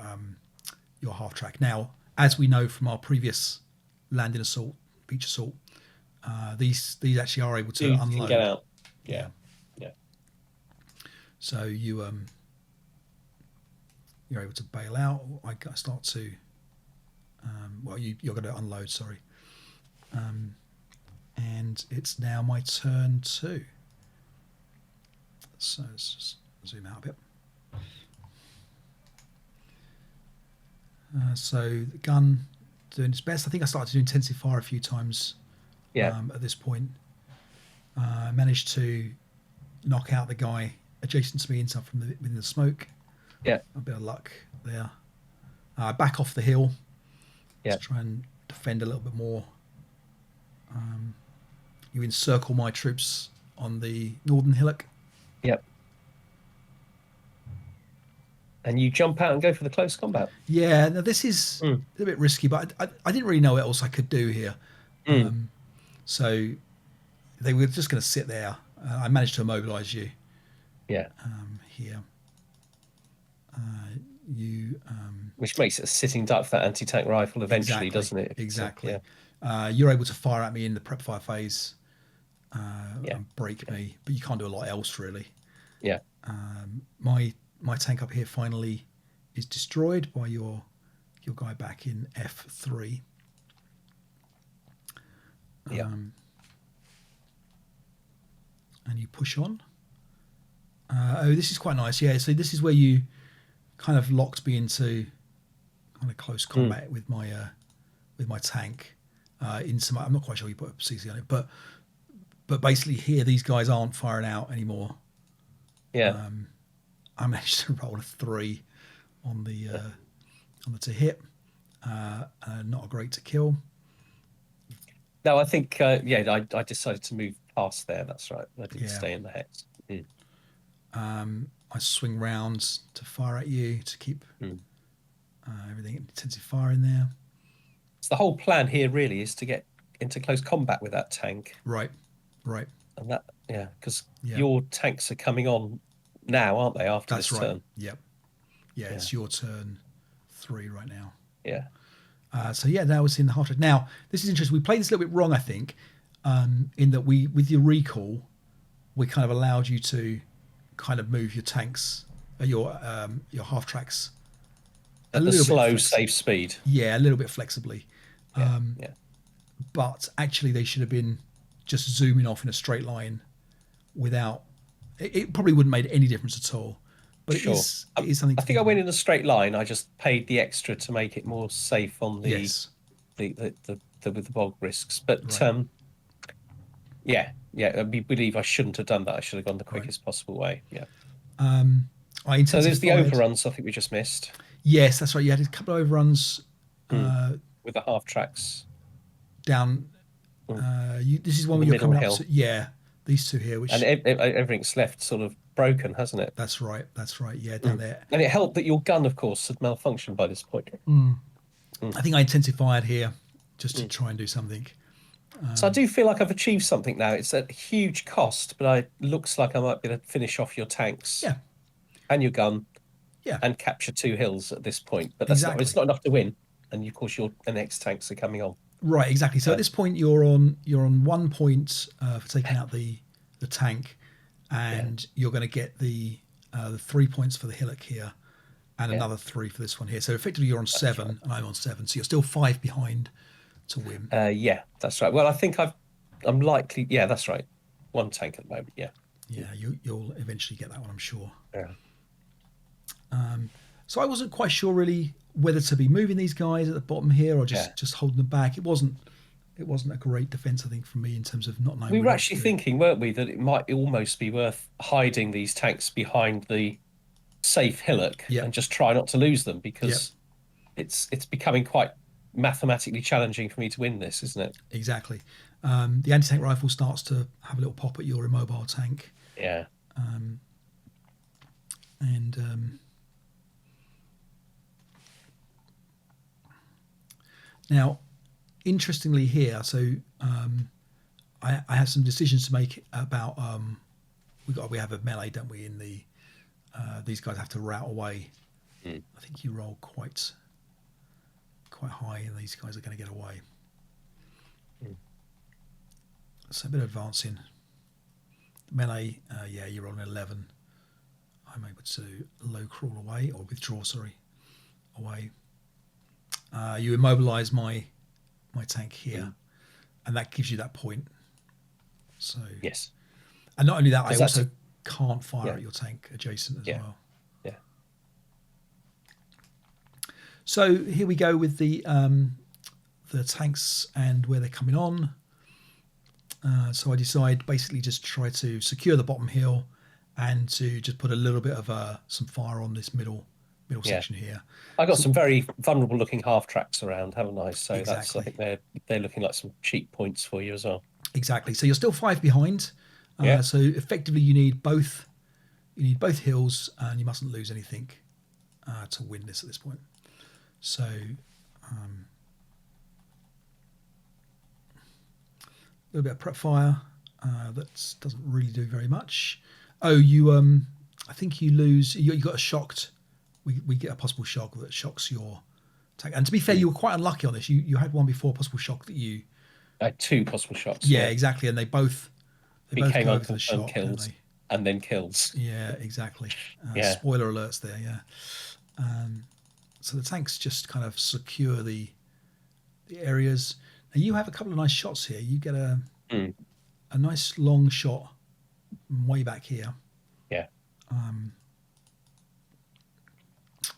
S1: half track. Now, as we know from our previous landing assault, beach assault, these actually are able to unload.
S2: Can get out. Yeah.
S1: So you're able to bail out. I start to. You're going to unload. Sorry. And it's now my turn too. So let's just zoom out a bit. So the gun doing its best. I think I started to do intensive fire a few times. At this point, I managed to knock out the guy adjacent to me inside from within the smoke.
S2: Yeah,
S1: a bit of luck there. Back off the hill.
S2: Yeah,
S1: to try and defend a little bit more. You encircle my troops on the northern hillock.
S2: Yep. And you jump out and go for the close combat.
S1: Yeah, now this is a bit risky, but I didn't really know what else I could do here. So they were just going to sit there. I managed to immobilise you.
S2: Yeah.
S1: Here.
S2: Which makes it a sitting duck for that anti-tank rifle eventually, doesn't it?
S1: Exactly.
S2: So,
S1: yeah. You're able to fire at me in the prep fire phase and break me, but you can't do a lot else really.
S2: Yeah.
S1: My tank up here finally is destroyed by your guy back in F3.
S2: Yeah.
S1: And you push on. This is quite nice. Yeah, so this is where you kind of locked me into kind of close combat with my tank. I'm not quite sure you put a CC on it, but basically here these guys aren't firing out anymore.
S2: Yeah.
S1: I managed to roll a 3 on the to hit. Not a great to kill.
S2: No, I think I decided to move past there. That's right. I didn't stay in the hex.
S1: I swing round to fire at you to keep everything intensive fire in there.
S2: So the whole plan here really is to get into close combat with that tank.
S1: Right.
S2: And that, because your tanks are coming on now, aren't they? After this turn.
S1: Yep. Yeah, it's your turn 3 right now.
S2: Yeah.
S1: Now it's in the half track. Now this is interesting. We played this a little bit wrong, I think, in that with your recall, we kind of allowed you to kind of move your tanks, your half tracks
S2: at the slow, safe speed.
S1: Yeah, a little bit flexibly. But actually, they should have been just zooming off in a straight line without. It probably wouldn't have made any difference at all. But it is something.
S2: I think I went in a straight line. I just paid the extra to make it more safe on the with the bog risks. But
S1: right.
S2: I believe I shouldn't have done that. I should have gone the quickest possible way. Yeah.
S1: So
S2: there's the overruns. I think we just missed.
S1: Yes, that's right. You had a couple of overruns
S2: with the half tracks
S1: down. This is one where you're coming up to. Yeah, these two here,
S2: and everything's left sort of broken, hasn't it?
S1: That's right. Yeah, down there.
S2: And it helped that your gun, of course, had malfunctioned by this point.
S1: I think I intensified here just to try and do something.
S2: So I do feel like I've achieved something now. It's a huge cost, but it looks like I might be able to finish off your tanks.
S1: Yeah.
S2: And your gun.
S1: Yeah.
S2: And capture 2 hills at this point. But it's not enough to win. And of course your next tanks are coming on.
S1: Right, exactly. So at this point you're on 1 point for taking out the tank, and you're going to get the the 3 points for the hillock here, and another 3 for this one here. So effectively, you're on 7, and I'm on 7. So you're still 5 behind to win.
S2: Yeah, that's right. Well, I think I'm likely. Yeah, that's right. 1 tank at the moment. Yeah.
S1: Yeah, you'll eventually get that one, I'm sure.
S2: Yeah.
S1: So I wasn't quite sure really whether to be moving these guys at the bottom here or just holding them back. It wasn't a great defense, I think, for me in terms of not knowing.
S2: We were actually thinking, weren't we, that it might almost be worth hiding these tanks behind the safe hillock and just try not to lose them, because it's becoming quite mathematically challenging for me to win this, isn't it?
S1: Exactly. The anti-tank rifle starts to have a little pop at your immobile tank.
S2: Yeah.
S1: Now, interestingly here, so I have some decisions to make about we have a melee, don't we? In the these guys have to rout away. I think you roll quite high, and these guys are going to get away. So a bit of advancing. Melee, you roll an 11. I'm able to low crawl away, or withdraw, away. You immobilize my tank here, and that gives you that point. So
S2: yes,
S1: and not only that, I also can't fire at your tank adjacent as well.
S2: Yeah.
S1: So here we go with the tanks and where they're coming on. So I decide basically just try to secure the bottom hill and to just put a little bit of some fire on this middle section here.
S2: I got some very vulnerable looking half tracks around, haven't I? So
S1: exactly.
S2: I think they're looking like some cheap points for you as well.
S1: Exactly. So you're still 5 behind. So effectively you need both hills, and you mustn't lose anything to win this at this point. So a little bit of prep fire that doesn't really do very much. Oh, you I think you lose. You got a shocked. We get a possible shock that shocks your tank. And to be fair, you were quite unlucky on this. You had one before, possible shock that you.
S2: I had 2 possible shocks.
S1: Yeah, exactly, and they both
S2: became
S1: go for the shock,
S2: kills, and then kills.
S1: Yeah, exactly. Spoiler alerts there. Yeah. So the tanks just kind of secure the areas. Now you have a couple of nice shots here. You get a nice long shot way back here.
S2: Yeah.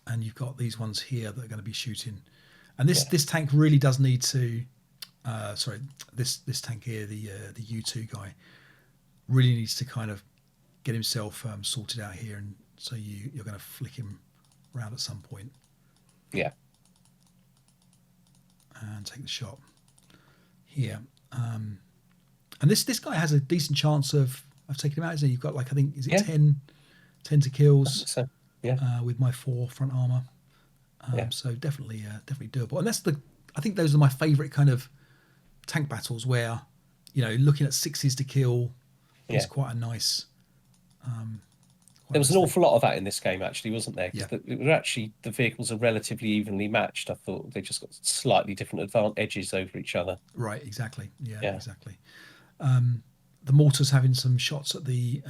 S1: And you've got these ones here that are going to be shooting. And this tank really does need to. This tank here, the U2 guy, really needs to kind of get himself sorted out here, and so you're going to flick him around at some point.
S2: Yeah.
S1: And take the shot here. And this guy has a decent chance of taking him out, isn't he? You've got like, I think, is it 10 to kills?
S2: So, yeah.
S1: With my 4 front armor. So definitely doable. And I think those are my favourite kind of tank battles where, looking at 6s to kill is quite a nice.
S2: There was an awful lot of that in this game, actually, wasn't there? Because the vehicles are relatively evenly matched. I thought they just got slightly different edges over each other.
S1: Right, exactly. Yeah. Exactly. The mortars having some shots at the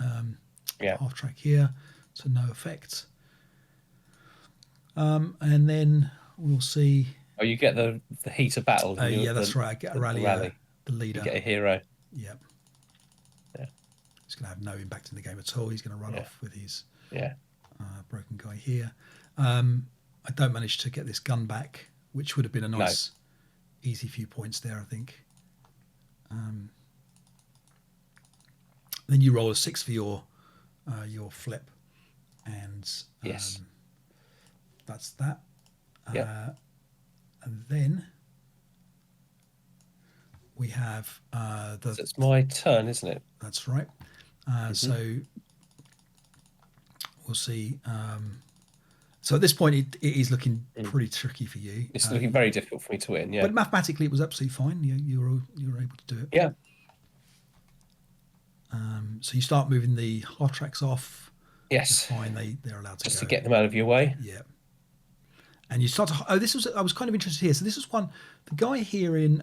S1: half track here, so no effect. And then we'll see.
S2: Oh, you get the heat of battle.
S1: That's right. I get a rally. The leader.
S2: You get a hero.
S1: Yeah. He's going to have no impact in the game at all. He's going to run off with his broken guy here. I don't manage to get this gun back, which would have been a nice, easy few points there, I think. Then you roll a 6 for your flip, and that's that. And then we have
S2: So it's my turn, isn't it?
S1: That's right. So we'll see. So at this point, it is looking pretty tricky for you.
S2: It's looking very difficult for me to win. Yeah,
S1: but mathematically, it was absolutely fine. You were able to do it.
S2: Yeah.
S1: So you start moving the half tracks off.
S2: Yes.
S1: That's fine. They're allowed to
S2: just
S1: go.
S2: to get them out of your way.
S1: Yeah. And you start to. I was kind of interested here. So this was one. The guy here in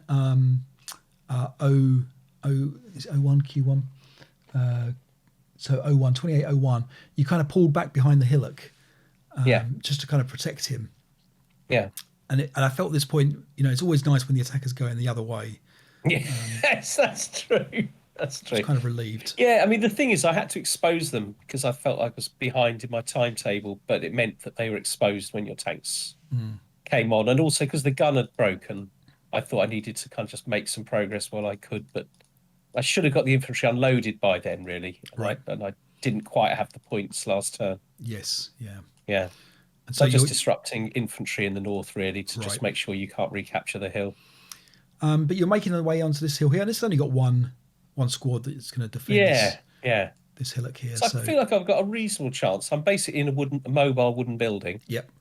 S1: is it 01Q1. so 2801, you kind of pulled back behind the hillock, just to kind of protect him.
S2: Yeah.
S1: And I felt at this point, it's always nice when the attacker's going the other way.
S2: Yes, that's true. That's true.
S1: I was kind of relieved.
S2: Yeah, I mean, the thing is, I had to expose them because I felt I was behind in my timetable, but it meant that they were exposed when your tanks came on. And also because the gun had broken, I thought I needed to kind of just make some progress while I could. But I should have got the infantry unloaded by then, really.
S1: Right.
S2: And I didn't quite have the points last turn.
S1: Yes, yeah.
S2: Yeah.
S1: And so
S2: just disrupting infantry in the north, really, to
S1: Right.
S2: just make sure you can't recapture the hill.
S1: But you're making your way onto this hill here, and it's only got one squad that's going to defend this hillock here.
S2: So I feel like I've got a reasonable chance. I'm basically in a mobile wooden building.
S1: Yep.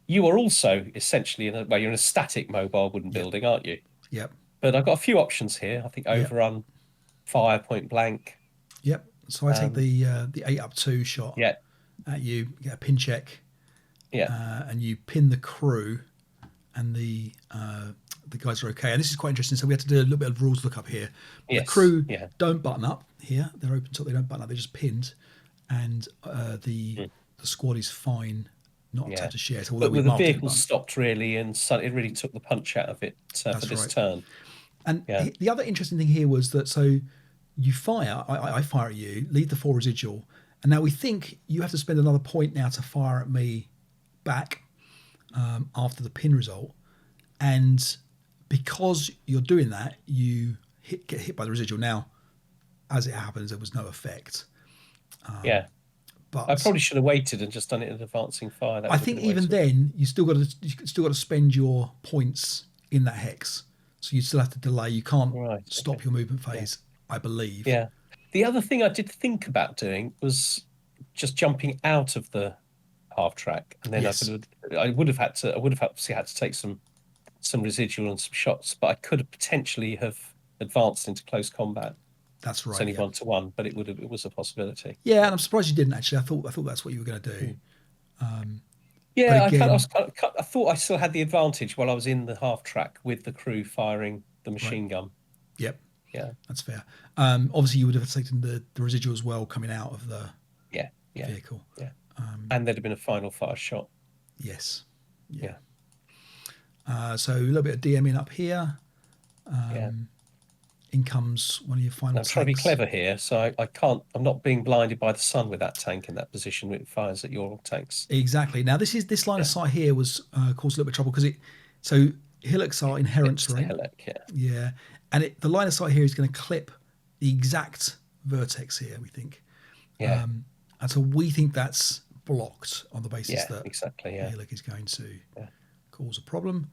S2: You are also essentially you're in a static mobile wooden building, aren't you?
S1: Yep.
S2: But I've got a few options here. I think overrun, fire, point blank.
S1: Yep. So I take the 8-up-2 shot at you, get a pin check.
S2: Yeah.
S1: And you pin the crew, and the guys are okay. And this is quite interesting. So we had to do a little bit of rules look up here.
S2: Yes.
S1: The crew don't button up here. They're open top. They don't button up. They're just pinned. And the squad is fine, not to have to share. So
S2: but with the vehicle stopped really, and it really took the punch out of it for this turn.
S1: And the other interesting thing here was that you fire. I fire at you, leave the 4 residual, and now we think you have to spend another point now to fire at me back after the pin result, and because you're doing that, you get hit by the residual. Now, as it happens, there was no effect. But
S2: I probably should have waited and just done it in advancing fire.
S1: I think even then, you still got to spend your points in that hex, so you still have to delay. You can't stop your movement phase, I believe.
S2: Yeah. The other thing I did think about doing was just jumping out of the half track, and then I would have obviously had to take some residual and some shots, but I could have potentially have advanced into close combat.
S1: That's right.
S2: It's only 1-to-1, but it was a possibility.
S1: Yeah, and I'm surprised you didn't actually. I thought that's what you were going to do.
S2: I thought I still had the advantage while I was in the half track with the crew firing the machine gun.
S1: Yep.
S2: Yeah,
S1: that's fair. Obviously, you would have taken the residual as well coming out of the vehicle.
S2: Yeah. And there'd have been a final fire shot.
S1: Yes. Yeah. So a little bit of DMing up here. In comes one of your final tanks.
S2: I'm trying to be clever here, so I'm not being blinded by the sun with that tank in that position. It fires at your tanks.
S1: Exactly. Now this line of sight here was caused a little bit of trouble because hillocks are inherent terrain.
S2: Hillock,
S1: and the line of sight here is going to clip the exact vertex here, we think.
S2: Yeah.
S1: And so we think that's blocked on the basis that
S2: the
S1: hillock is going to cause a problem.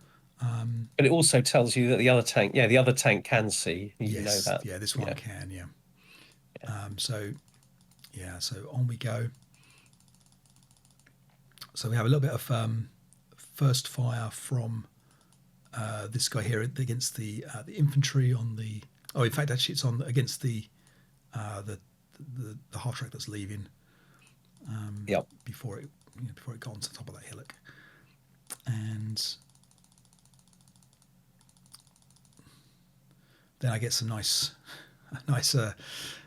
S2: But it also tells you that the other tank can see. You know that.
S1: Yeah, this one can. So on we go. So we have a little bit of first fire from this guy here against the infantry on the. Oh, in fact, actually, it's on against the half track that's leaving. Before it got onto the top of that hillock, and then I get some nice.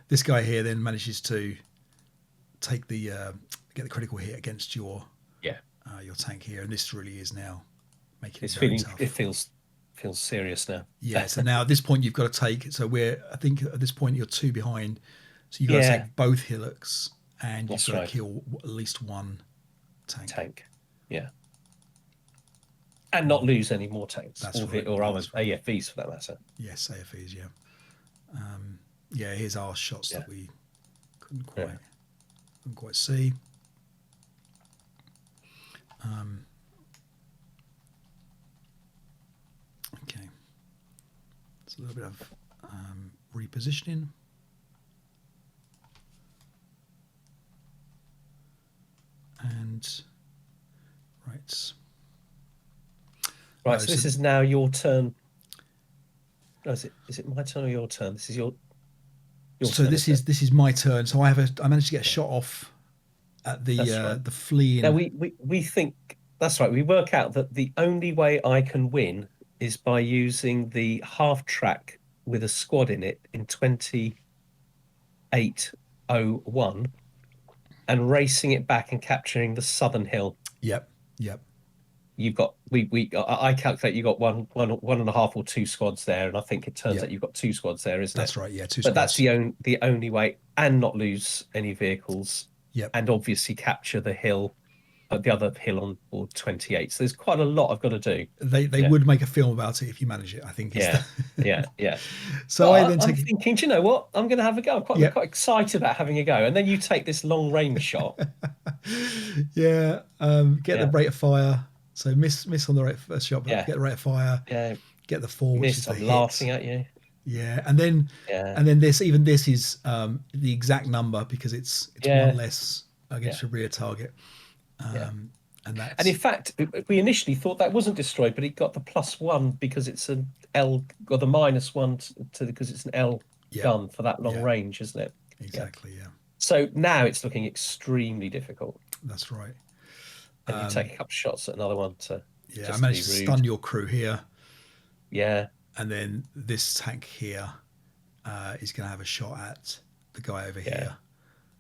S1: This guy here then manages to take get the critical hit against your tank here, and this really is now making it very tough.
S2: It feels serious now.
S1: Yeah. So now at this point you've got to take. So I think at this point you're 2 behind. So you've got to take both hillocks, and you've got to kill at least one tank. Yeah.
S2: And not lose any more tanks.
S1: That's
S2: or
S1: right.
S2: AFVs for that matter.
S1: Yes, AFVs, here's our shots that we couldn't quite see. Okay. It's a little bit of repositioning. And right.
S2: So this is now your turn. No, is it my turn or your turn? This is your turn.
S1: This is my turn. So I managed to get a shot off at the fleeing.
S2: Now we think that's right. We work out that the only way I can win is by using the half track with a squad in it in 28 1 and racing it back and capturing the southern hill.
S1: Yep.
S2: You've got I calculate you got one and a half or 2 squads there, and I think it turns out you've got 2 squads there, isn't it?
S1: That's right. Yeah, 2
S2: But
S1: squads.
S2: that's the only way, and not lose any vehicles.
S1: Yep.
S2: And obviously capture the hill, the other hill on board 28. So there's quite a lot I've got to do.
S1: They would make a film about it if you manage it, I think.
S2: Yeah.
S1: So
S2: I'm thinking, do you know what? I'm going to have a go. I'm quite excited about having a go. And then you take this long range shot.
S1: Get the rate of fire. So miss on the rate of shot, but get the rate of fire.
S2: Yeah.
S1: Get the 4, which is the
S2: I'm
S1: hit.
S2: laughing at you.
S1: Yeah, and then this is the exact number because it's 1 less against your rear target. And Exactly. Yeah.
S2: So now it's looking extremely difficult.
S1: That's right.
S2: And you take a couple of shots at another one to.
S1: Yeah, I managed to stun your crew here.
S2: Yeah.
S1: And then this tank here is going to have a shot at the guy over here.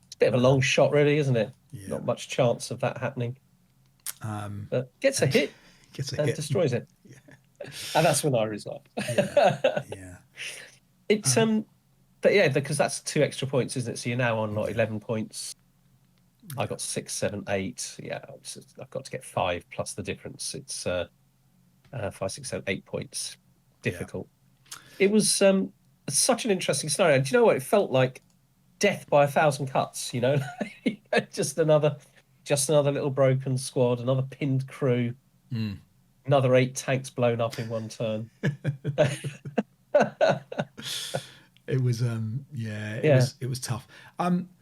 S2: It's a bit of a long shot, really, isn't it?
S1: Yeah.
S2: Not much chance of that happening. But gets a hit. And destroys it.
S1: Yeah.
S2: And that's when I resign.
S1: Yeah.
S2: It's but yeah, because that's 2 extra points, isn't it? So you're now on 11 points. I got 6, 7, 8. Yeah, I've got to get 5 plus the difference. It's 5, 6, 7, 8 points. Difficult. It was such an interesting scenario. Do you know what? It felt like death by 1,000 cuts. You know, just another little broken squad, another pinned crew, another 8 tanks blown up in one turn.
S1: It was it was tough.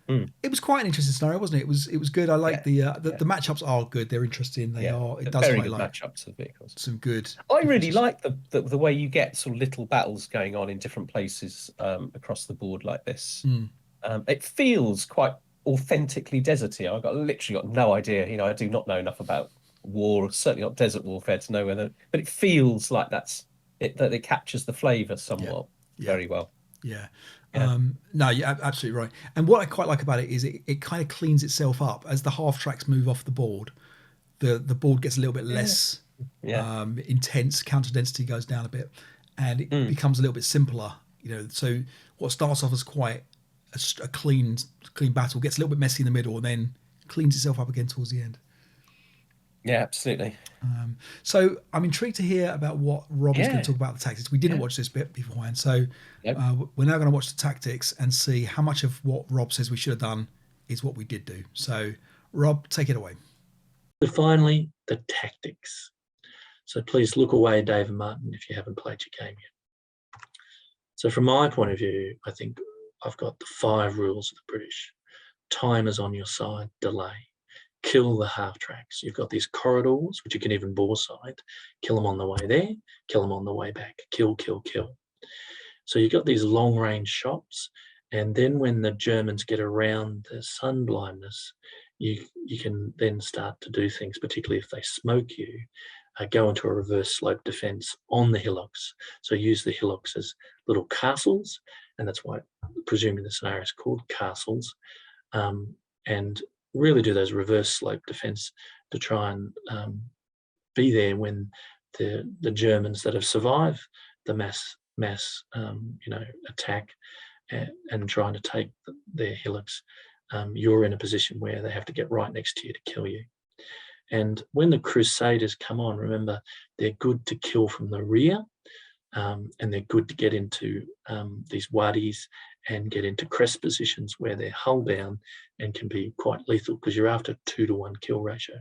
S1: It was quite an interesting scenario, wasn't it? It was good. I like the matchups are good. They're interesting. They are. It does
S2: very
S1: highlight
S2: good matchups of vehicles.
S1: Some good.
S2: I really like the way you get sort of little battles going on in different places across the board like this. It feels quite authentically deserty. I've literally got no idea. You know, I do not know enough about war, certainly not desert warfare, to know whether. But it feels like that it captures the flavour somewhat very well.
S1: Yeah. No, you're absolutely right. And what I quite like about it is it kind of cleans itself up as the half tracks move off the board. The board gets a little bit less intense. Counter density goes down a bit, and it becomes a little bit simpler. You know, so what starts off as quite a clean battle gets a little bit messy in the middle, and then cleans itself up again towards the end.
S2: Yeah, absolutely.
S1: So I'm intrigued to hear about what Rob is going to talk about the tactics. We didn't watch this bit beforehand, so we're now going to watch the tactics and see how much of what Rob says we should have done is what we did do. So, Rob, take it away.
S3: So finally, the tactics. So please look away, Dave and Martin, if you haven't played your game yet. So from my point of view, I think I've got the 5 rules of the British. Time is on your side, delay. Kill the half tracks. You've got these corridors, which you can even bore side. Kill them on the way there, kill them on the way back. Kill, kill, kill. So you've got these long range shots. And then when the Germans get around the sun blindness, you can then start to do things, particularly if they smoke you, go into a reverse slope defense on the hillocks. So use the hillocks as little castles, and that's why, presuming the scenario is called castles, and really do those reverse slope defense to try and be there when the Germans that have survived the mass attack and trying to take their hillocks, you're in a position where they have to get right next to you to kill you. And when the Crusaders come on, remember, they're good to kill from the rear, and they're good to get into these wadis and get into crest positions where they're hull down and can be quite lethal because you're after 2-to-1 kill ratio.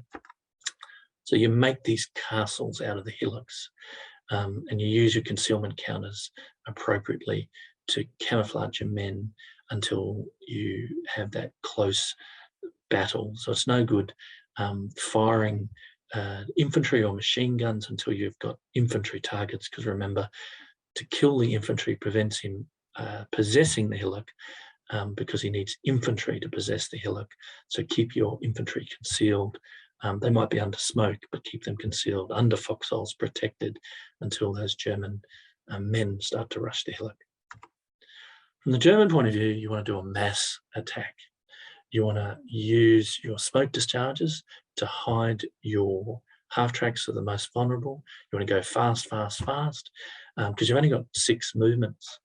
S3: So you make these castles out of the hillocks, and you use your concealment counters appropriately to camouflage your men until you have that close battle. So it's no good firing infantry or machine guns until you've got infantry targets, because remember, to kill the infantry prevents him possessing the hillock, because he needs infantry to possess the hillock. So keep your infantry concealed. They might be under smoke, but keep them concealed under foxholes, protected until those German men start to rush the hillock. From the German point of view, you want to do a mass attack. You want to use your smoke discharges to hide your half tracks that are the most vulnerable. You want to go fast, fast, fast, because you've only got 6 movements.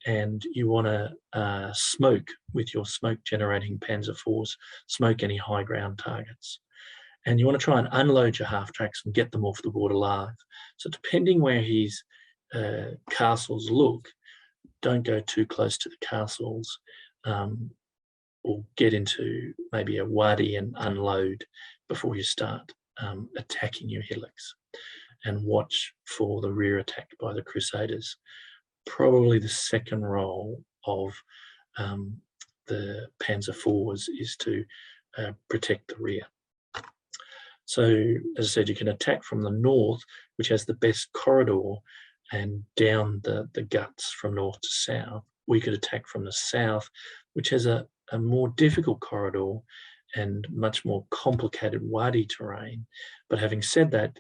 S3: And you want to smoke with your smoke generating Panzer IVs, smoke any high ground targets. And you want to try and unload your half tracks and get them off the board alive. So depending where his castles look, don't go too close to the castles, or get into maybe a wadi and unload before you start attacking your hillocks. And watch for the rear attack by the Crusaders. Probably the second role of the Panzer IVs is to protect the rear. So, as I said, you can attack from the north, which has the best corridor, and down the guts from north to south. We could attack from the south, which has a more difficult corridor and much more complicated wadi terrain. But having said that,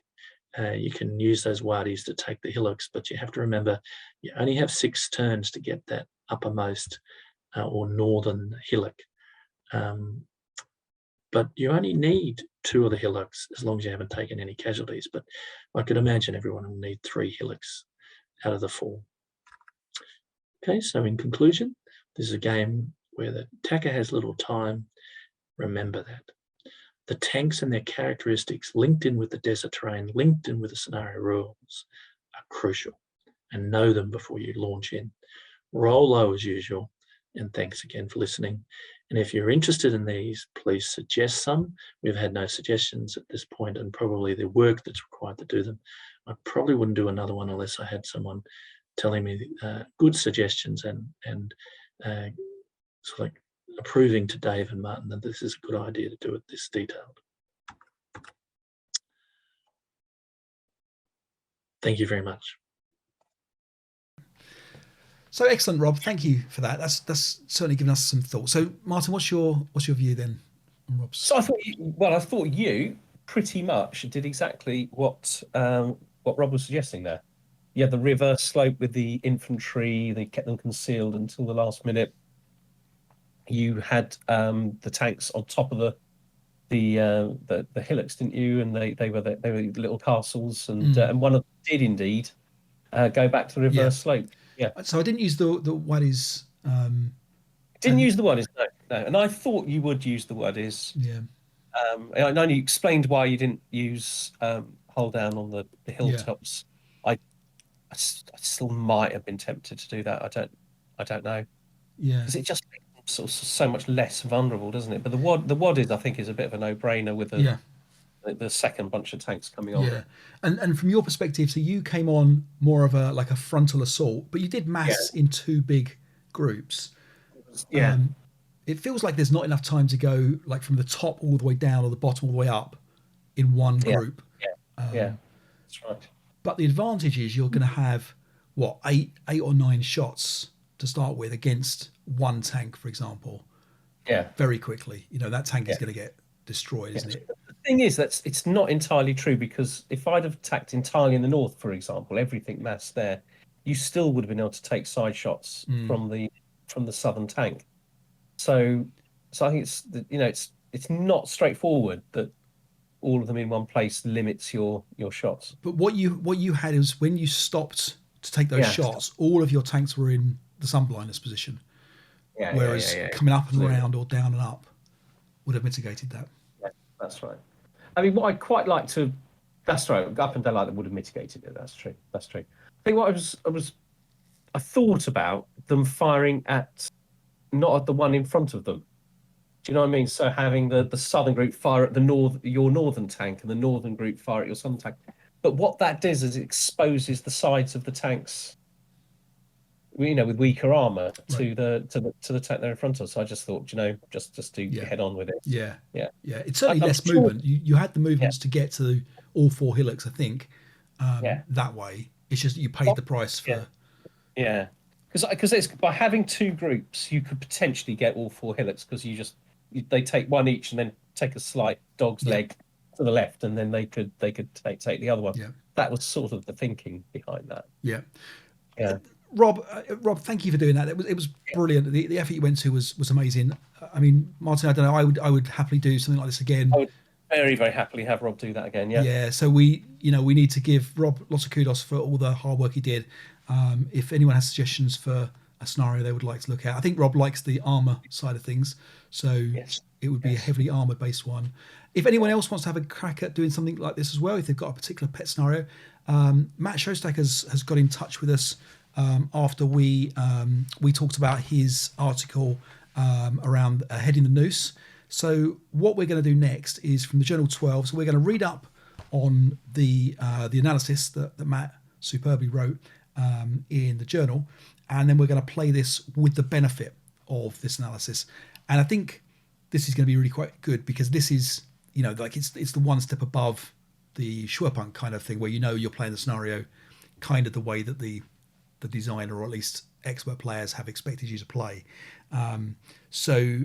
S3: you can use those wadis to take the hillocks, but you have to remember you only have 6 turns to get that uppermost or northern hillock. But you only need 2 of the hillocks as long as you haven't taken any casualties. But I could imagine everyone will need 3 hillocks out of the 4. Okay, so in conclusion, this is a game where the attacker has little time. Remember that. The tanks and their characteristics linked in with the desert terrain, linked in with the scenario rules are crucial, and know them before you launch in. Roll low as usual, and thanks again for listening. And if you're interested in these, please suggest some. We've had no suggestions at this point, and probably the work that's required to do them. I probably wouldn't do another one unless I had someone telling me good suggestions and sort of like approving to Dave and Martin that this is a good idea to do it this detailed. Thank you very much.
S1: So excellent, Rob. Thank you for that. That's certainly given us some thought. So Martin, what's your view then on Rob's?
S2: So I thought you pretty much did exactly what Rob was suggesting there. You had the reverse slope with the infantry. They kept them concealed until the last minute. You had the tanks on top of the hillocks, didn't you? And they were little castles, and one of them did indeed go back to the reverse slope. Yeah.
S1: So I didn't use the wadis.
S2: Didn't use the wadis, no. And I thought you would use the wadis.
S1: Yeah.
S2: I know you explained why you didn't use hold down on the hilltops. I still might have been tempted to do that. I don't know.
S1: Yeah.
S2: Because it just makes them so much less vulnerable, doesn't it? But the wadis, I think, is a bit of a no-brainer with the second bunch of tanks coming on.
S1: Yeah, and from your perspective, so you came on more of a frontal assault, but you did mass in 2 big groups.
S2: Yeah.
S1: It feels like there's not enough time to go like from the top all the way down or the bottom all the way up in one group.
S2: Yeah, that's right.
S1: But the advantage is you're going to have what 8 or 9 shots to start with against one tank, for example.
S2: Yeah.
S1: Very quickly, that tank is going to get destroyed, isn't it?
S2: The thing is that it's not entirely true, because if I'd have attacked entirely in the north, for example, everything massed there, you still would have been able to take side shots from the southern tank. So I think it's not straightforward that all of them in one place limits your shots.
S1: But what you had is when you stopped to take those shots, all of your tanks were in the sun blindness position. Whereas coming up and around or down and up would have mitigated that.
S2: Yeah, that's right. I mean, what I'd quite like to, that's right, up and down like that would have mitigated it. That's true. I think what I thought about them firing at, not at the one in front of them. Do you know what I mean? So having the southern group fire at your northern tank, and the northern group fire at your southern tank. But what that does is it exposes the sides of the tanks, with weaker armor to the tank there in front of us. So I just thought, just to head on with it.
S1: Yeah. It's certainly less movement. You had the movements to get to all 4 hillocks, I think. That way, it's just that you paid the price for.
S2: Yeah, because it's by having 2 groups, you could potentially get all 4 hillocks, because they take one each and then take a slight dog's leg to the left, and then they could take the other one. Yeah. That was sort of the thinking behind that.
S1: Yeah. Rob, thank you for doing that. It was brilliant. The effort you went to was amazing. I mean, Martin, I don't know. I would happily do something like this again.
S2: I would very, very happily have Rob do that again. Yeah.
S1: Yeah. So we need to give Rob lots of kudos for all the hard work he did. If anyone has suggestions for a scenario they would like to look at, I think Rob likes the armor side of things, so it would be a heavily armored based one. If anyone else wants to have a crack at doing something like this as well, if they've got a particular pet scenario, Matt Shostak has got in touch with us after we talked about his article around heading the noose. So what we're going to do next is from the Journal 12. So we're going to read up on the analysis that Matt superbly wrote in the journal, and then we're going to play this with the benefit of this analysis. And I think this is going to be really quite good because this is, like it's the one step above the Schwerpunkt kind of thing where you're playing the scenario kind of the way that the designer or at least expert players have expected you to play. So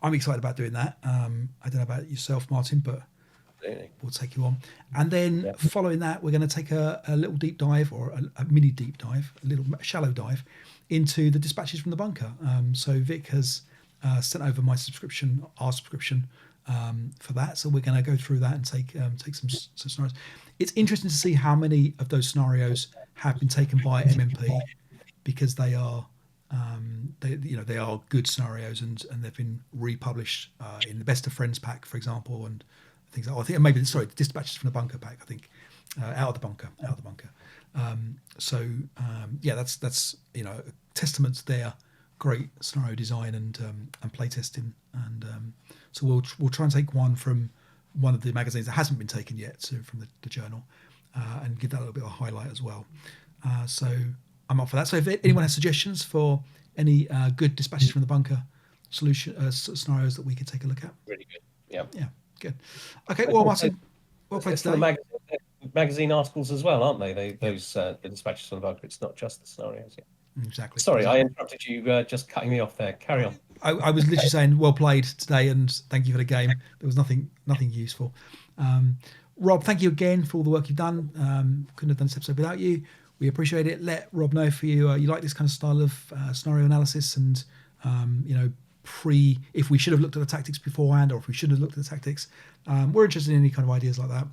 S1: I'm excited about doing that. I don't know about yourself, Martin, but we'll take you on. And then following that, we're going to take a little deep dive or a mini deep dive, a little shallow dive into the dispatches from the bunker. So Vic has sent over our subscription for that. So we're going to go through that and take some scenarios. It's interesting to see how many of those scenarios have been taken by MMP because they are they are good scenarios and they've been republished in the Best of Friends pack, for example, and things like that. I think maybe the dispatches from the bunker pack. I think out of the bunker. That's a testament to their great scenario design and play testing. And so we'll try and take one from one of the magazines that hasn't been taken yet, so from the journal, and give that a little bit of a highlight as well. So I'm up for that. So if anyone has suggestions for any good dispatches from the bunker scenarios that we could take a look at,
S2: really good. Yeah,
S1: good. Okay, well, Martin, well played today.
S2: Magazine articles as well, aren't they? Those the dispatches from the bunker. It's not just the scenarios. Yeah.
S1: Exactly.
S2: Sorry, I interrupted you. Just cutting me off there. Carry on.
S1: I was literally saying well played today, and thank you for the game. There was nothing useful. Rob, thank you again for all the work you've done. Couldn't have done this episode without you. We appreciate it. Let Rob know if you like this kind of style of scenario analysis, and if we should have looked at the tactics beforehand, or if we shouldn't have looked at the tactics. We're interested in any kind of ideas like that.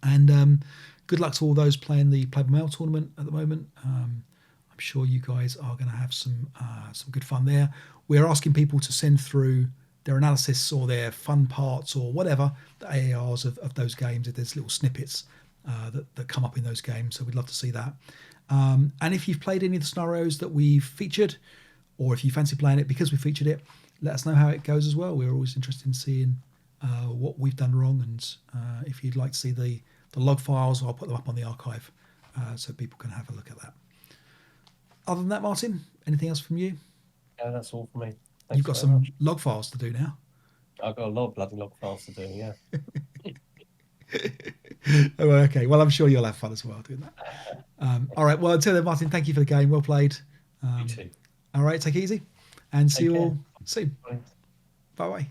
S1: And good luck to all those playing the Play by Mail tournament at the moment. I'm sure you guys are going to have some good fun there. We're asking people to send through their analysis or their fun parts or whatever, the AARs of those games, if there's little snippets that come up in those games. So we'd love to see that. And if you've played any of the scenarios that we've featured, or if you fancy playing it because we featured it, let us know how it goes as well. We're always interested in seeing what we've done wrong, and if you'd like to see the log files, I'll put them up on the archive so people can have a look at that. Other than that, Martin, anything else from you?
S2: Yeah, that's all for me. Thanks.
S1: You've got some log files to do now.
S2: I've got a lot of bloody log files to do, yeah.
S1: Oh, okay, well, I'm sure you'll have fun as well doing that. All right, well, until then, Martin, thank you for the game. Well played.
S2: You too.
S1: All right, take it easy, and see you all soon. Bye-bye.